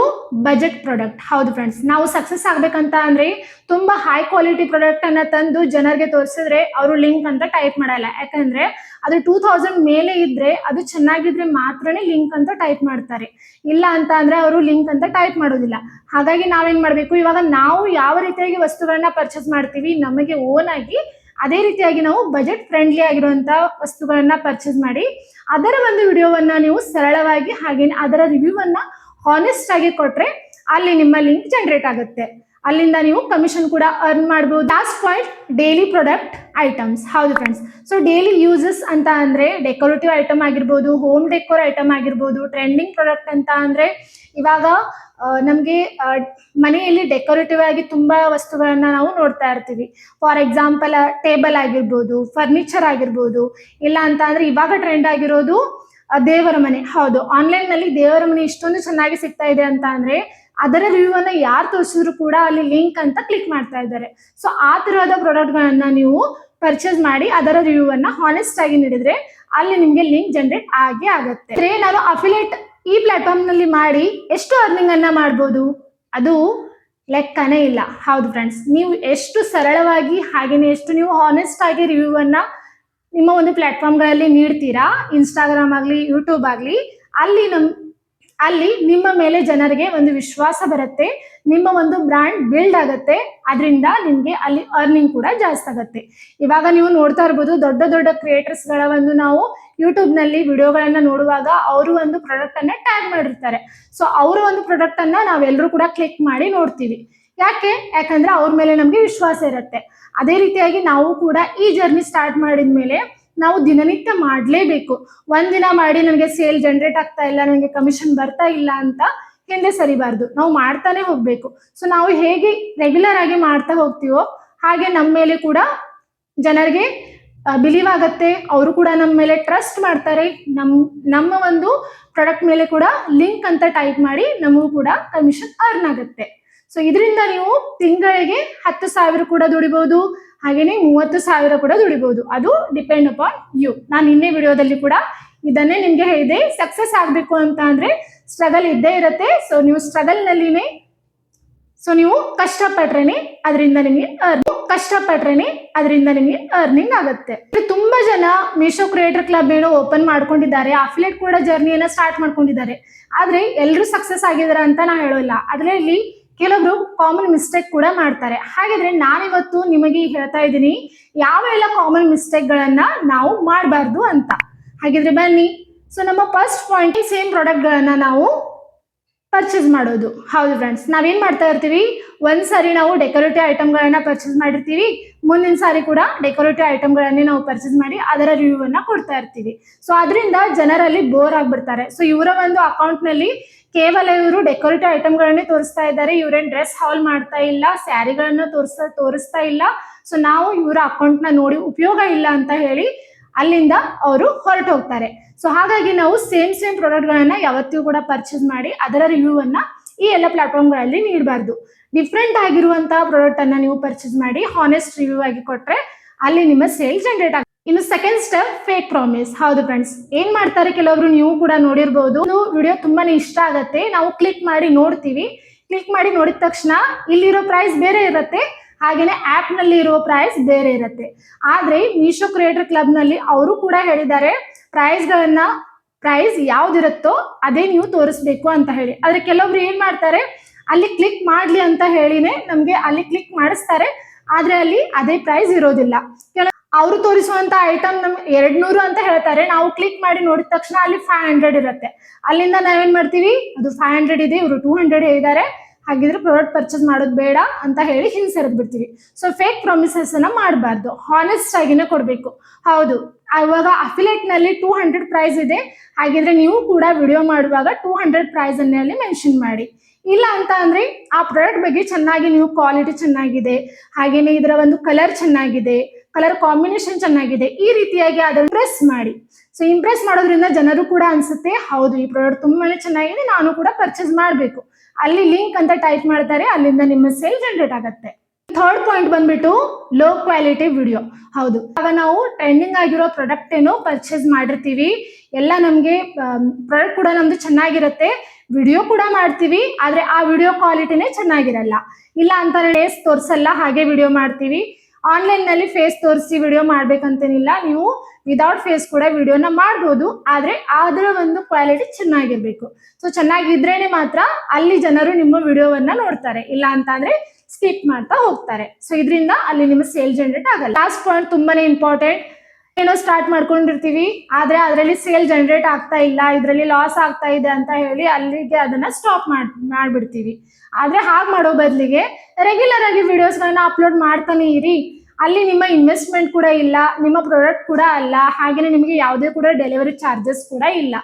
ಬಜೆಟ್ ಪ್ರಾಡಕ್ಟ್. ಹೌದು ಫ್ರೆಂಡ್ಸ್, ನಾವು ಸಕ್ಸಸ್ ಆಗ್ಬೇಕಂತ ಅಂದ್ರೆ ತುಂಬಾ ಹೈ ಕ್ವಾಲಿಟಿ ಪ್ರಾಡಕ್ಟ್ ಅನ್ನ ತಂದು ಜನರಿಗೆ ತೋರಿಸಿದ್ರೆ ಅವರು ಲಿಂಕ್ ಅಂತ ಟೈಪ್ ಮಾಡಲ್ಲ. ಯಾಕಂದ್ರೆ ಅದು 2000 ಮೇಲೆ ಇದ್ರೆ, ಅದು ಚೆನ್ನಾಗಿದ್ರೆ ಮಾತ್ರನೇ ಲಿಂಕ್ ಅಂತ ಟೈಪ್ ಮಾಡ್ತಾರೆ. ಇಲ್ಲ ಅಂತ ಅಂದ್ರೆ ಅವರು ಲಿಂಕ್ ಅಂತ ಟೈಪ್ ಮಾಡೋದಿಲ್ಲ. ಹಾಗಾಗಿ ನಾವೇನ್ ಮಾಡ್ಬೇಕು, ಇವಾಗ ನಾವು ಯಾವ ರೀತಿಯಾಗಿ ವಸ್ತುಗಳನ್ನ ಪರ್ಚೇಸ್ ಮಾಡ್ತೀವಿ ನಮಗೆ ಓನ್ ಆಗಿ, ಅದೇ ರೀತಿಯಾಗಿ ನಾವು ಬಜೆಟ್ ಫ್ರೆಂಡ್ಲಿ ಆಗಿರುವಂತ ವಸ್ತುಗಳನ್ನ ಪರ್ಚೇಸ್ ಮಾಡಿ ಅದರ ಒಂದು ವಿಡಿಯೋವನ್ನ ನೀವು ಸರಳವಾಗಿ ಹಾಗೆ ಅದರ ರಿವ್ಯೂವನ್ನ ಹಾನೆಸ್ಟ್ ಆಗಿ ಕೊಟ್ರೆ ಅಲ್ಲಿ ನಿಮ್ಮ ಲಿಂಕ್ ಜನರೇಟ್ ಆಗುತ್ತೆ. ಅಲ್ಲಿಂದ ನೀವು ಕಮಿಷನ್ ಕೂಡ ಅರ್ನ್ ಮಾಡಬಹುದು. Last point, daily product items. ಹೌದು ಫ್ರೆಂಡ್ಸ್, ಸೊ ಡೈಲಿ ಯೂಸಸ್ ಅಂತ ಅಂದ್ರೆ ಡೆಕೋರೇಟಿವ್ ಐಟಮ್ ಆಗಿರ್ಬೋದು, ಹೋಮ್ ಡೆಕೋರ್ ಐಟಮ್ ಆಗಿರ್ಬೋದು. ಟ್ರೆಂಡಿಂಗ್ ಪ್ರಾಡಕ್ಟ್ ಅಂತ ಅಂದ್ರೆ ಇವಾಗ ನಮಗೆ ಮನೆಯಲ್ಲಿ ಡೆಕೋರೇಟಿವ್ ಆಗಿ ತುಂಬಾ ವಸ್ತುಗಳನ್ನ ನಾವು ನೋಡ್ತಾ ಇರ್ತೀವಿ. ಫಾರ್ ಎಕ್ಸಾಂಪಲ್ ಟೇಬಲ್ ಆಗಿರ್ಬೋದು, ಫರ್ನಿಚರ್ ಆಗಿರ್ಬೋದು. ಇಲ್ಲ ಅಂತ ಅಂದ್ರೆ ಇವಾಗ ಟ್ರೆಂಡ್ ಆಗಿರೋದು ದೇವರ ಮನೆ. ಹೌದು, ಆನ್ಲೈನ್ ನಲ್ಲಿ ದೇವರ ಮನೆ ಇಷ್ಟೊಂದು ಚೆನ್ನಾಗಿ ಸಿಗ್ತಾ ಇದೆ ಅಂತ ಅಂದ್ರೆ ಅದರ ರಿವ್ಯೂ ಅನ್ನ ಯಾರು ತೋರಿಸಿದ್ರು ಕೂಡ ಅಲ್ಲಿ ಲಿಂಕ್ ಅಂತ ಕ್ಲಿಕ್ ಮಾಡ್ತಾ ಇದ್ದಾರೆ. ಸೊ ಆ ತರಹದ ಪ್ರಾಡಕ್ಟ್ ಗಳನ್ನ ನೀವು ಪರ್ಚೇಸ್ ಮಾಡಿ ಅದರ ರಿವ್ಯೂ ಅನ್ನ ಹಾನೆಸ್ಟ್ ಆಗಿ ನೀಡಿದ್ರೆ ಅಲ್ಲಿ ನಿಮ್ಗೆ ಲಿಂಕ್ ಜನರೇಟ್ ಆಗೇ ಆಗುತ್ತೆ. ನಾನು ಅಫಿಲಿಯೇಟ್ ಈ ಪ್ಲಾಟ್ಫಾರ್ಮ್ ನಲ್ಲಿ ಮಾಡಿ ಎಷ್ಟು ಅರ್ನಿಂಗ್ ಅನ್ನ ಮಾಡ್ಬೋದು, ಅದು ಲೆಕ್ಕನೇ ಇಲ್ಲ. ಹೌದು ಫ್ರೆಂಡ್ಸ್, ನೀವು ಎಷ್ಟು ಸರಳವಾಗಿ ಹಾಗೇನೆ ಎಷ್ಟು ನೀವು ಹಾನೆಸ್ಟ್ ಆಗಿ ರಿವ್ಯೂ ಅನ್ನ ನಿಮ್ಮ ಒಂದು ಪ್ಲಾಟ್ಫಾರ್ಮ್ಗಳಲ್ಲಿ ನೀಡ್ತೀರಾ, ಇನ್ಸ್ಟಾಗ್ರಾಮ್ ಆಗಲಿ ಯೂಟ್ಯೂಬ್ ಆಗಲಿ, ಅಲ್ಲಿ ನಿಮ್ಮ ಮೇಲೆ ಜನರಿಗೆ ಒಂದು ವಿಶ್ವಾಸ ಬರುತ್ತೆ, ನಿಮ್ಮ ಒಂದು ಬ್ರ್ಯಾಂಡ್ ಬಿಲ್ಡ್ ಆಗುತ್ತೆ. ಅದರಿಂದ ನಿಮ್ಗೆ ಅಲ್ಲಿ ಅರ್ನಿಂಗ್ ಕೂಡ ಜಾಸ್ತಿ ಆಗುತ್ತೆ. ಇವಾಗ ನೀವು ನೋಡ್ತಾ ಇರ್ಬೋದು, ದೊಡ್ಡ ದೊಡ್ಡ ಕ್ರಿಯೇಟರ್ಸ್ ಗಳ ಒಂದು ನಾವು ಯೂಟ್ಯೂಬ್ ನಲ್ಲಿ ವಿಡಿಯೋಗಳನ್ನ ನೋಡುವಾಗ ಅವರು ಒಂದು ಪ್ರಾಡಕ್ಟ್ ಅನ್ನ ಟ್ಯಾಗ್ ಮಾಡಿರ್ತಾರೆ. ಸೊ ಅವರ ಒಂದು ಪ್ರಾಡಕ್ಟ್ ಅನ್ನ ನಾವೆಲ್ಲರೂ ಕೂಡ ಕ್ಲಿಕ್ ಮಾಡಿ ನೋಡ್ತೀವಿ. ಯಾಕಂದ್ರೆ ಅವ್ರ ಮೇಲೆ ನಮ್ಗೆ ವಿಶ್ವಾಸ ಇರುತ್ತೆ. ಅದೇ ರೀತಿಯಾಗಿ ನಾವು ಕೂಡ ಈ ಜರ್ನಿ ಸ್ಟಾರ್ಟ್ ಮಾಡಿದ್ಮೇಲೆ ನಾವು ದಿನನಿತ್ಯ ಮಾಡಲೇಬೇಕು. ಒಂದಿನ ಮಾಡಿ ನನಗೆ ಸೇಲ್ ಜನರೇಟ್ ಆಗ್ತಾ ಇಲ್ಲ, ನನಗೆ ಕಮಿಷನ್ ಬರ್ತಾ ಇಲ್ಲ ಅಂತ ಹಿಂದೆ ಸರಿಬಾರ್ದು. ನಾವು ಮಾಡ್ತಾನೆ ಹೋಗ್ಬೇಕು. ಸೊ ನಾವು ಹೇಗೆ ರೆಗ್ಯುಲರ್ ಆಗಿ ಮಾಡ್ತಾ ಹೋಗ್ತೀವೋ ಹಾಗೆ ನಮ್ಮ ಮೇಲೆ ಕೂಡ ಜನರಿಗೆ ಬಿಲೀವ್ ಆಗತ್ತೆ. ಅವರು ಕೂಡ ನಮ್ಮ ಮೇಲೆ ಟ್ರಸ್ಟ್ ಮಾಡ್ತಾರೆ. ನಮ್ಮ ಒಂದು ಪ್ರಾಡಕ್ಟ್ ಮೇಲೆ ಕೂಡ ಲಿಂಕ್ ಅಂತ ಟೈಪ್ ಮಾಡಿ ನಮಗೂ ಕೂಡ ಕಮಿಷನ್ ಅರ್ನ್ ಆಗುತ್ತೆ. ಸೊ ಇದರಿಂದ ನೀವು ತಿಂಗಳಿಗೆ 10,000 ಕೂಡ ದುಡಿಬಹುದು, ಹಾಗೇನೆ 30,000 ಕೂಡ ದುಡಿಬಹುದು. ಅದು ಡಿಪೆಂಡ್ ಅಪಾನ್ ಯು. ನಾನು ನಿನ್ನೆ ವಿಡಿಯೋದಲ್ಲಿ ಕೂಡ ಇದನ್ನೇ ನಿಮ್ಗೆ ಹೇಳಿದೆ. ಸಕ್ಸಸ್ ಆಗ್ಬೇಕು ಅಂತ ಅಂದ್ರೆ ಸ್ಟ್ರಗಲ್ ಇದ್ದೇ ಇರುತ್ತೆ. ಸೊ ನೀವು ಸ್ಟ್ರಗಲ್ ನಲ್ಲಿನೇ, ಸೊ ನೀವು ಕಷ್ಟಪಟ್ರೇನೆ ಅದರಿಂದ ನಿಮಗೆ ಅರ್ನಿಂಗ್ ಆಗುತ್ತೆ. ತುಂಬಾ ಜನ ಮೀಶೋ ಕ್ರಿಯೇಟರ್ ಕ್ಲಬ್ ಏನೋ ಓಪನ್ ಮಾಡ್ಕೊಂಡಿದ್ದಾರೆ, ಅಫಿಲಿಯೇಟ್ ಕೂಡ ಜರ್ನಿಯನ್ನ ಸ್ಟಾರ್ಟ್ ಮಾಡ್ಕೊಂಡಿದ್ದಾರೆ. ಆದ್ರೆ ಎಲ್ಲರೂ ಸಕ್ಸಸ್ ಆಗಿದಾರ ಅಂತ ನಾ ಹೇಳೋಲ್ಲ. ಅದರಲ್ಲಿ ಕೆಲವರು ಕಾಮನ್ ಮಿಸ್ಟೇಕ್ ಕೂಡ ಮಾಡ್ತಾರೆ. ಹಾಗಿದ್ರೆ ನಾನಿವತ್ತು ನಿಮಗೆ ಹೇಳ್ತಾ ಇದ್ದೀನಿ ಯಾವೆಲ್ಲ ಕಾಮನ್ ಮಿಸ್ಟೇಕ್ ಗಳನ್ನ ನಾವು ಮಾಡಬಾರ್ದು ಅಂತ. ಹಾಗಿದ್ರೆ ಬನ್ನಿ. ಸೊ ನಮ್ಮ ಫಸ್ಟ್ ಪಾಯಿಂಟ್, ಸೇಮ್ ಪ್ರಾಡಕ್ಟ್ ಗಳನ್ನ ನಾವು ಪರ್ಚೇಸ್ ಮಾಡೋದು. ಹೌದು ಫ್ರೆಂಡ್ಸ್, ನಾವೇನ್ ಮಾಡ್ತಾ ಇರ್ತೀವಿ, ಒಂದ್ಸಾರಿ ನಾವು ಡೆಕೋರೇಟಿವ್ ಐಟಮ್ ಗಳನ್ನ ಪರ್ಚೇಸ್ ಮಾಡಿರ್ತೀವಿ, ಮುಂದಿನ ಸಾರಿ ಕೂಡ ಡೆಕೋರೇಟಿವ್ ಐಟಮ್ ಗಳನ್ನೇ ನಾವು ಪರ್ಚೇಸ್ ಮಾಡಿ ಅದರ ರಿವ್ಯೂ ಅನ್ನ ಕೊಡ್ತಾ ಇರ್ತೀವಿ. ಸೊ ಅದರಿಂದ ಜನರಲ್ಲಿ ಬೋರ್ ಆಗ್ಬಿಡ್ತಾರೆ. ಸೊ ಇವರ ಒಂದು ಅಕೌಂಟ್ ನಲ್ಲಿ ಕೇವಲ ಇವರು ಡೆಕೋರೇಟಿವ್ ಐಟಮ್ ಗಳನ್ನೇ ತೋರಿಸ್ತಾ ಇದ್ದಾರೆ, ಇವ್ರೇನ್ ಡ್ರೆಸ್ ಹಾಲ್ ಮಾಡ್ತಾ ಇಲ್ಲ, ಸ್ಯಾರಿಗಳನ್ನ ತೋರಿಸ್ತಾ ಇಲ್ಲ. ಸೊ ನಾವು ಇವರ ಅಕೌಂಟ್ ನ ನೋಡಿ ಉಪಯೋಗ ಇಲ್ಲ ಅಂತ ಹೇಳಿ ಅಲ್ಲಿಂದ ಅವರು ಹೊರಟು ಹೋಗ್ತಾರೆ. ಸೊ ಹಾಗಾಗಿ ನಾವು ಸೇಮ್ ಪ್ರಾಡಕ್ಟ್ ಗಳನ್ನ ಯಾವತ್ತಿಗೂ ಕೂಡ ಪರ್ಚೇಸ್ ಮಾಡಿ ಅದರ ರಿವ್ಯೂ ಅನ್ನ ಈ ಎಲ್ಲ ಪ್ಲಾಟ್ಫಾರ್ಮ್ ಗಳಲ್ಲಿ ನೀಡಬಾರ್ದು. ಡಿಫ್ರೆಂಟ್ ಆಗಿರುವಂತಹ ಪ್ರಾಡಕ್ಟ್ ಅನ್ನ ನೀವು ಪರ್ಚೇಸ್ ಮಾಡಿ ಹಾನೆಸ್ಟ್ ರಿವ್ಯೂ ಆಗಿ ಕೊಟ್ರೆ ಅಲ್ಲಿ ನಿಮ್ಮ ಸೇಲ್ ಜನರೇಟ್ ಆಗುತ್ತೆ. ಇನ್ನು ಸೆಕೆಂಡ್ ಸ್ಟೆಪ್, ಫೇಕ್ ಪ್ರಾಮಿಸ್. ಹೌದು ಫ್ರೆಂಡ್ಸ್, ಏನ್ ಮಾಡ್ತಾರೆ ಕೆಲವರು, ನೀವು ಕೂಡ ನೋಡಿರ್ಬಹುದು. ವಿಡಿಯೋ ತುಂಬಾನೇ ಇಷ್ಟ ಆಗತ್ತೆ, ನಾವು ಕ್ಲಿಕ್ ಮಾಡಿ ನೋಡ್ತೀವಿ. ಕ್ಲಿಕ್ ಮಾಡಿ ನೋಡಿದ ತಕ್ಷಣ ಇಲ್ಲಿರೋ ಪ್ರೈಸ್ ಬೇರೆ ಇರುತ್ತೆ, ಹಾಗೇನೆ ಆಪ್ ನಲ್ಲಿ ಇರೋ ಪ್ರೈಸ್ ಬೇರೆ ಇರುತ್ತೆ. ಆದ್ರೆ ಮೀಶೋ ಕ್ರಿಯೇಟರ್ ಕ್ಲಬ್ ನಲ್ಲಿ ಅವರು ಕೂಡ ಹೇಳಿದ್ದಾರೆ ಪ್ರೈಸ್ ಯಾವ್ದಿರುತ್ತೋ ಅದೇ ನೀವು ತೋರಿಸ್ಬೇಕು ಅಂತ ಹೇಳಿ. ಆದ್ರೆ ಕೆಲವೊಬ್ರು ಏನ್ ಮಾಡ್ತಾರೆ, ಅಲ್ಲಿ ಕ್ಲಿಕ್ ಮಾಡ್ಲಿ ಅಂತ ಹೇಳಿನೇ ನಮ್ಗೆ ಅಲ್ಲಿ ಕ್ಲಿಕ್ ಮಾಡಿಸ್ತಾರೆ, ಆದ್ರೆ ಅಲ್ಲಿ ಅದೇ ಪ್ರೈಸ್ ಇರೋದಿಲ್ಲ. ಅವರು ತೋರಿಸುವಂತ ಐಟಮ್ ನಮ್ಗೆ 200 ಅಂತ ಹೇಳ್ತಾರೆ, ನಾವು ಕ್ಲಿಕ್ ಮಾಡಿ ನೋಡಿದ ತಕ್ಷಣ ಅಲ್ಲಿ 500 ಇರುತ್ತೆ. ಅಲ್ಲಿಂದ ನಾವೇನ್ ಮಾಡ್ತೀವಿ, ಅದು 500 ಇದೆ, ಇವರು 200 ಹೇಳಿದ್ದಾರೆ, ಹಾಗಿದ್ರೆ ಪ್ರಾಡಕ್ಟ್ ಪರ್ಚೇಸ್ ಮಾಡೋದು ಬೇಡ ಅಂತ ಹೇಳಿ ಹಿಂಸರಿದ್ ಬಿಡ್ತೀವಿ. ಸೊ ಫೇಕ್ ಪ್ರಾಮಿಸಸ್ ಅನ್ನ ಮಾಡಬಾರ್ದು, ಹಾನೆಸ್ಟ್ ಆಗಿನೇ ಕೊಡ್ಬೇಕು. ಹೌದು, ಇವಾಗ ಅಫಿಲಿಯೇಟ್ ನಲ್ಲಿ 200 ಪ್ರೈಸ್ ಇದೆ, ಹಾಗಿದ್ರೆ ನೀವು ಕೂಡ ವಿಡಿಯೋ ಮಾಡುವಾಗ 200 ಪ್ರೈಸ್ ಅನ್ನೇ ಅಲ್ಲಿ ಮೆನ್ಷನ್ ಮಾಡಿ. ಇಲ್ಲ ಅಂತ ಅಂದ್ರೆ ಆ ಪ್ರಾಡಕ್ಟ್ ಬಗ್ಗೆ ಚೆನ್ನಾಗಿ ನೀವು ಕ್ವಾಲಿಟಿ ಚೆನ್ನಾಗಿದೆ, ಹಾಗೇನೆ ಇದರ ಒಂದು ಕಲರ್ ಚೆನ್ನಾಗಿದೆ, ಕಲರ್ ಕಾಂಬಿನೇಷನ್ ಚೆನ್ನಾಗಿದೆ, ಈ ರೀತಿಯಾಗಿ ಅದನ್ನು ಇಂಪ್ರೆಸ್ ಮಾಡಿ. ಸೊ ಇಂಪ್ರೆಸ್ ಮಾಡೋದ್ರಿಂದ ಜನರು ಕೂಡ ಅನ್ಸುತ್ತೆ ಹೌದು ಈ ಪ್ರಾಡಕ್ಟ್ ತುಂಬಾನೇ ಚೆನ್ನಾಗಿದೆ, ನಾನು ಕೂಡ ಪರ್ಚೇಸ್ ಮಾಡಬೇಕು. ಅಲ್ಲಿ ಲಿಂಕ್ ಅಂತ ಟೈಪ್ ಮಾಡ್ತಾರೆ, ಅಲ್ಲಿಂದ ನಿಮ್ಮ ಸೇಲ್ ಜನರೇಟ್ ಆಗುತ್ತೆ. ಥರ್ಡ್ ಪಾಯಿಂಟ್ ಬಂದ್ಬಿಟ್ಟು ಲೋ ಕ್ವಾಲಿಟಿ ವಿಡಿಯೋ. ಹೌದು, ಆಗ ನಾವು ಟ್ರೆಂಡಿಂಗ್ ಆಗಿರೋ ಪ್ರಾಡಕ್ಟ್ ಏನೋ ಪರ್ಚೇಸ್ ಮಾಡಿರ್ತೀವಿ, ಎಲ್ಲ ನಮಗೆ ಪ್ರಾಡಕ್ಟ್ ಕೂಡ ನಮ್ದು ಚೆನ್ನಾಗಿರುತ್ತೆ, ವಿಡಿಯೋ ಕೂಡ ಮಾಡ್ತೀವಿ, ಆದ್ರೆ ಆ ವಿಡಿಯೋ ಕ್ವಾಲಿಟಿನೇ ಚೆನ್ನಾಗಿರಲ್ಲ. ಇಲ್ಲ ಅಂತ ಫೇಸ್ ತೋರಿಸಲ್ಲ, ಹಾಗೆ ವಿಡಿಯೋ ಮಾಡ್ತೀವಿ. ಆನ್ಲೈನ್ ನಲ್ಲಿ ಫೇಸ್ ತೋರಿಸಿ ವಿಡಿಯೋ ಮಾಡ್ಬೇಕಂತೇನಿಲ್ಲ, ನೀವು ವಿದೌಟ್ ಫೇಸ್ ಕೂಡ ವಿಡಿಯೋನ ಮಾಡ್ಬೋದು, ಆದ್ರೆ ಅದರ ಒಂದು ಕ್ವಾಲಿಟಿ ಚೆನ್ನಾಗಿರ್ಬೇಕು. ಸೊ ಚೆನ್ನಾಗಿದ್ರೇನೆ ಮಾತ್ರ ಅಲ್ಲಿ ಜನರು ನಿಮ್ಮ ವಿಡಿಯೋವನ್ನ ನೋಡ್ತಾರೆ, ಇಲ್ಲ ಅಂತ ಅಂದ್ರೆ ಸ್ಕಿಪ್ ಮಾಡ್ತಾ ಹೋಗ್ತಾರೆ. ಸೊ ಇದರಿಂದ ಅಲ್ಲಿ ನಿಮ್ಮ ಸೇಲ್ ಜನರೇಟ್ ಆಗಲ್ಲ. ಲಾಸ್ಟ್ ಪಾಯಿಂಟ್ ತುಂಬಾನೇ ಇಂಪಾರ್ಟೆಂಟ್. ಏನೋ ಸ್ಟಾರ್ಟ್ ಮಾಡ್ಕೊಂಡಿರ್ತೀವಿ, ಆದ್ರೆ ಅದರಲ್ಲಿ ಸೇಲ್ ಜನರೇಟ್ ಆಗ್ತಾ ಇಲ್ಲ, ಇದರಲ್ಲಿ ಲಾಸ್ ಆಗ್ತಾ ಇದೆ ಅಂತ ಹೇಳಿ ಅಲ್ಲಿಗೆ ಅದನ್ನ ಸ್ಟಾಪ್ ಮಾಡ್ಬಿಡ್ತೀವಿ. ಆದ್ರೆ ಹಾಗೆ ಮಾಡೋ ಬದಲಿಗೆ ರೆಗ್ಯುಲರ್ ಆಗಿ ವಿಡಿಯೋಸ್ಗಳನ್ನ ಅಪ್ಲೋಡ್ ಮಾಡ್ತಾನೆ ಇರಿ. ಅಲ್ಲಿ ನಿಮ್ಮ ಇನ್ವೆಸ್ಟ್ಮೆಂಟ್ ಕೂಡ ಇಲ್ಲ, ನಿಮ್ಮ ಪ್ರಾಡಕ್ಟ್ ಕೂಡ ಅಲ್ಲ, ಹಾಗೇನೆ ನಿಮಗೆ ಯಾವುದೇ ಕೂಡ ಡೆಲಿವರಿ ಚಾರ್ಜಸ್ ಕೂಡ ಇಲ್ಲ.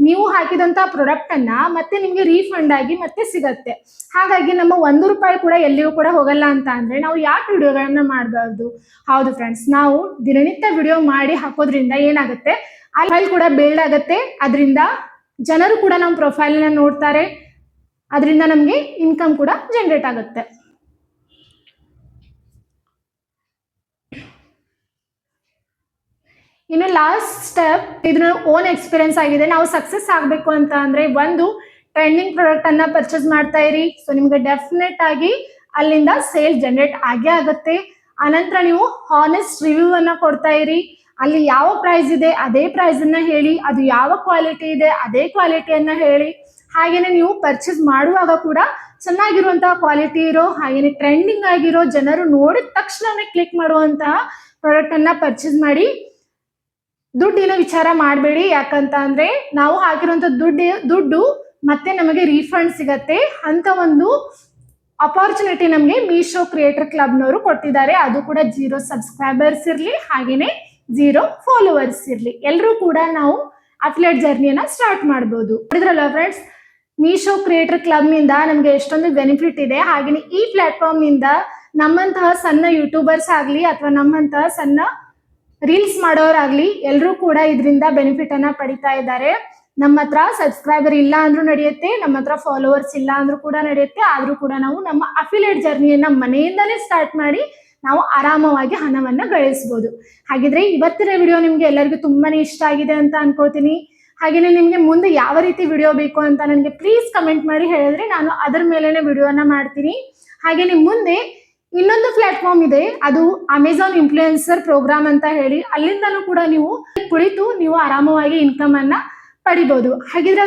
ನೀವು ಹಾಕಿದಂತ ಪ್ರಾಡಕ್ಟ್ ಅನ್ನ ಮತ್ತೆ ನಿಮ್ಗೆ ರೀಫಂಡ್ ಆಗಿ ಮತ್ತೆ ಸಿಗತ್ತೆ. ಹಾಗಾಗಿ ನಮ್ಮ ₹1 ಕೂಡ ಎಲ್ಲಿಯೂ ಕೂಡ ಹೋಗಲ್ಲ ಅಂತ ಅಂದ್ರೆ ನಾವು ಯಾಕೆ ವಿಡಿಯೋಗಳನ್ನ ಮಾಡಬಾರ್ದು? ಹೌದು ಫ್ರೆಂಡ್ಸ್, ನಾವು ದಿನನಿತ್ಯ ವಿಡಿಯೋ ಮಾಡಿ ಹಾಕೋದ್ರಿಂದ ಏನಾಗುತ್ತೆ, ಆ ಫೈಲ್ ಕೂಡ ಬಿಲ್ಡ್ ಆಗುತ್ತೆ, ಅದರಿಂದ ಜನರು ಕೂಡ ನಮ್ಮ ಪ್ರೊಫೈಲ್ ನ ನೋಡ್ತಾರೆ, ಅದರಿಂದ ನಮ್ಗೆ ಇನ್ಕಮ್ ಕೂಡ ಜನರೇಟ್ ಆಗುತ್ತೆ. ಇನ್ನು ಲಾಸ್ಟ್ ಸ್ಟೆಪ್, ಇದು ಓನ್ ಎಕ್ಸ್ಪೀರಿಯನ್ಸ್ ಆಗಿದೆ. ನಾವು ಸಕ್ಸಸ್ ಆಗಬೇಕು ಅಂತ ಅಂದ್ರೆ ಒಂದು ಟ್ರೆಂಡಿಂಗ್ ಪ್ರಾಡಕ್ಟ್ ಅನ್ನ ಪರ್ಚೇಸ್ ಮಾಡ್ತಾ ಇರಿ. ಸೊ ನಿಮ್ಗೆ ಡೆಫಿನೆಟ್ ಆಗಿ ಅಲ್ಲಿಂದ ಸೇಲ್ ಜನರೇಟ್ ಆಗೇ ಆಗುತ್ತೆ. ಆನಂತರ ನೀವು ಹಾನೆಸ್ಟ್ ರಿವ್ಯೂ ಅನ್ನ ಕೊಡ್ತಾ ಇರಿ. ಅಲ್ಲಿ ಯಾವ ಪ್ರೈಸ್ ಇದೆ ಅದೇ ಪ್ರೈಸ್ ಅನ್ನ ಹೇಳಿ, ಅದು ಯಾವ ಕ್ವಾಲಿಟಿ ಇದೆ ಅದೇ ಕ್ವಾಲಿಟಿಯನ್ನ ಹೇಳಿ. ಹಾಗೇನೆ ನೀವು ಪರ್ಚೇಸ್ ಮಾಡುವಾಗ ಕೂಡ ಚೆನ್ನಾಗಿರುವಂತಹ ಕ್ವಾಲಿಟಿ ಇರೋ, ಹಾಗೇನೆ ಟ್ರೆಂಡಿಂಗ್ ಆಗಿರೋ, ಜನರು ನೋಡಿದ ತಕ್ಷಣನೇ ಕ್ಲಿಕ್ ಮಾಡುವಂತಹ ಪ್ರಾಡಕ್ಟ್ ಅನ್ನ ಪರ್ಚೇಸ್ ಮಾಡಿ. ದುಡ್ಡಿನ ವಿಚಾರ ಮಾಡಬೇಡಿ, ಯಾಕಂತ ಅಂದ್ರೆ ನಾವು ಹಾಕಿರುವಂತ ದುಡ್ಡು ಮತ್ತೆ ನಮಗೆ ರೀಫಂಡ್ ಸಿಗತ್ತೆ ಅಂತ ಒಂದು ಅಪಾರ್ಚುನಿಟಿ ನಮಗೆ ಮೀಶೋ ಕ್ರಿಯೇಟರ್ ಕ್ಲಬ್ನವರು ಕೊಟ್ಟಿದ್ದಾರೆ. ಅದು ಕೂಡ 0 ಸಬ್ಸ್ಕ್ರೈಬರ್ಸ್ ಇರ್ಲಿ, ಹಾಗೇನೆ 0 ಫಾಲೋವರ್ಸ್ ಇರ್ಲಿ, ಎಲ್ಲರೂ ಕೂಡ ನಾವು ಅಫಿಲಿಯೇಟ್ ಜರ್ನಿಯನ್ನ ಸ್ಟಾರ್ಟ್ ಮಾಡಬಹುದು. ನೋಡಿದ್ರಲ್ಲ ಫ್ರೆಂಡ್ಸ್, ಮೀಶೋ ಕ್ರಿಯೇಟರ್ ಕ್ಲಬ್ ನಿಂದ ನಮಗೆ ಎಷ್ಟೊಂದು ಬೆನಿಫಿಟ್ ಇದೆ. ಹಾಗೇನೆ ಈ ಪ್ಲಾಟ್ಫಾರ್ಮ್ ನಿಂದ ನಮ್ಮಂತಹ ಸಣ್ಣ ಯೂಟ್ಯೂಬರ್ಸ್ ಆಗ್ಲಿ ಅಥವಾ ನಮ್ಮಂತಹ ಸಣ್ಣ ರೀಲ್ಸ್ ಮಾಡೋರಾಗ್ಲಿ ಎಲ್ಲರೂ ಕೂಡ ಇದರಿಂದ ಬೆನಿಫಿಟ್ ಅನ್ನ ಪಡಿತಾ ಇದ್ದಾರೆ. ನಮ್ಮ ಹತ್ರ ಸಬ್ಸ್ಕ್ರೈಬರ್ ಇಲ್ಲ ಅಂದ್ರೂ ನಡೆಯುತ್ತೆ, ನಮ್ಮ ಹತ್ರ ಫಾಲೋವರ್ಸ್ ಇಲ್ಲ ಅಂದ್ರೂ ಕೂಡ ನಡೆಯುತ್ತೆ, ಆದ್ರೂ ಕೂಡ ನಾವು ನಮ್ಮ ಅಫಿಲಿಯೇಟ್ ಜರ್ನಿಯನ್ನ ಮನೆಯಿಂದಲೇ ಸ್ಟಾರ್ಟ್ ಮಾಡಿ ನಾವು ಆರಾಮವಾಗಿ ಹಣವನ್ನ ಗಳಿಸಬಹುದು. ಹಾಗಿದ್ರೆ ಇವತ್ತಿನ ವಿಡಿಯೋ ನಿಮ್ಗೆ ಎಲ್ಲರಿಗೂ ತುಂಬಾನೇ ಇಷ್ಟ ಆಗಿದೆ ಅಂತ ಅನ್ಕೊಳ್ತೀನಿ. ಹಾಗೇನೆ ನಿಮ್ಗೆ ಮುಂದೆ ಯಾವ ರೀತಿ ವಿಡಿಯೋ ಬೇಕು ಅಂತ ನನಗೆ ಪ್ಲೀಸ್ ಕಮೆಂಟ್ ಮಾಡಿ ಹೇಳಿದ್ರೆ ನಾನು ಅದರ ಮೇಲೆನೆ ವಿಡಿಯೋನ ಮಾಡ್ತೀನಿ. ಹಾಗೇನೆ ಮುಂದೆ ಇನ್ನೊಂದು ಪ್ಲಾಟ್ಫಾರ್ಮ್ ಇದೆ, ಅದು ಅಮೆಝಾನ್ ಇನ್ಫ್ಲೂಯೆನ್ಸರ್ ಪ್ರೋಗ್ರಾಮ್ ಅಂತ ಹೇಳಿ, ಅಲ್ಲಿಂದಲೂ ಕೂಡ ನೀವು ಕುಳಿತು ನೀವು ಆರಾಮವಾಗಿ ಇನ್ಕಮ್ ಅನ್ನ ಪಡಿಬಹುದು. ಹಾಗಿದ್ರೆ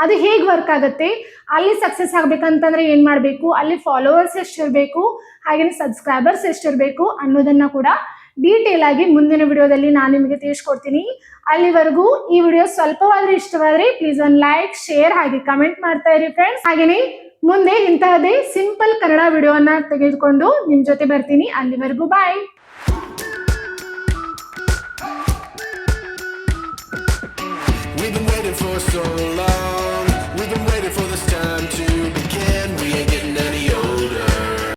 ಅದು ಹೇಗೆ ವರ್ಕ್ ಆಗುತ್ತೆ, ಅಲ್ಲಿ ಸಕ್ಸಸ್ ಆಗ್ಬೇಕಂತಂದ್ರೆ ಏನ್ ಮಾಡ್ಬೇಕು, ಅಲ್ಲಿ ಫಾಲೋವರ್ಸ್ ಎಷ್ಟಿರ್ಬೇಕು, ಹಾಗೇನೆ ಸಬ್ಸ್ಕ್ರೈಬರ್ಸ್ ಎಷ್ಟಿರ್ಬೇಕು ಅನ್ನೋದನ್ನ ಕೂಡ ಡೀಟೇಲ್ ಆಗಿ ಮುಂದಿನ ವಿಡಿಯೋದಲ್ಲಿ ನಾನು ನಿಮಗೆ ತಿಳಿಸ್ಕೊಡ್ತೀನಿ. ಅಲ್ಲಿವರೆಗೂ ಈ ವಿಡಿಯೋ ಸ್ವಲ್ಪವಾದ್ರೂ ಇಷ್ಟವಾದ್ರೆ ಪ್ಲೀಸ್ ಒಂದು ಲೈಕ್, ಶೇರ್ ಹಾಗೆ ಕಮೆಂಟ್ ಮಾಡ್ತಾ ಇರಿ ಫ್ರೆಂಡ್ಸ್. ಹಾಗೇನೆ ಮುಂದೆ ಇಂತಹದೇ ಸಿಂಪಲ್ ಕನ್ನಡ ವಿಡಿಯೋನ ತೆಗೆದುಕೊಂಡು ನಿಮ್ ಜೊತೆ ಬರ್ತೀನಿ. ಅಲ್ಲಿವರೆಗೂ ಬಾಯ್. We've been waiting for so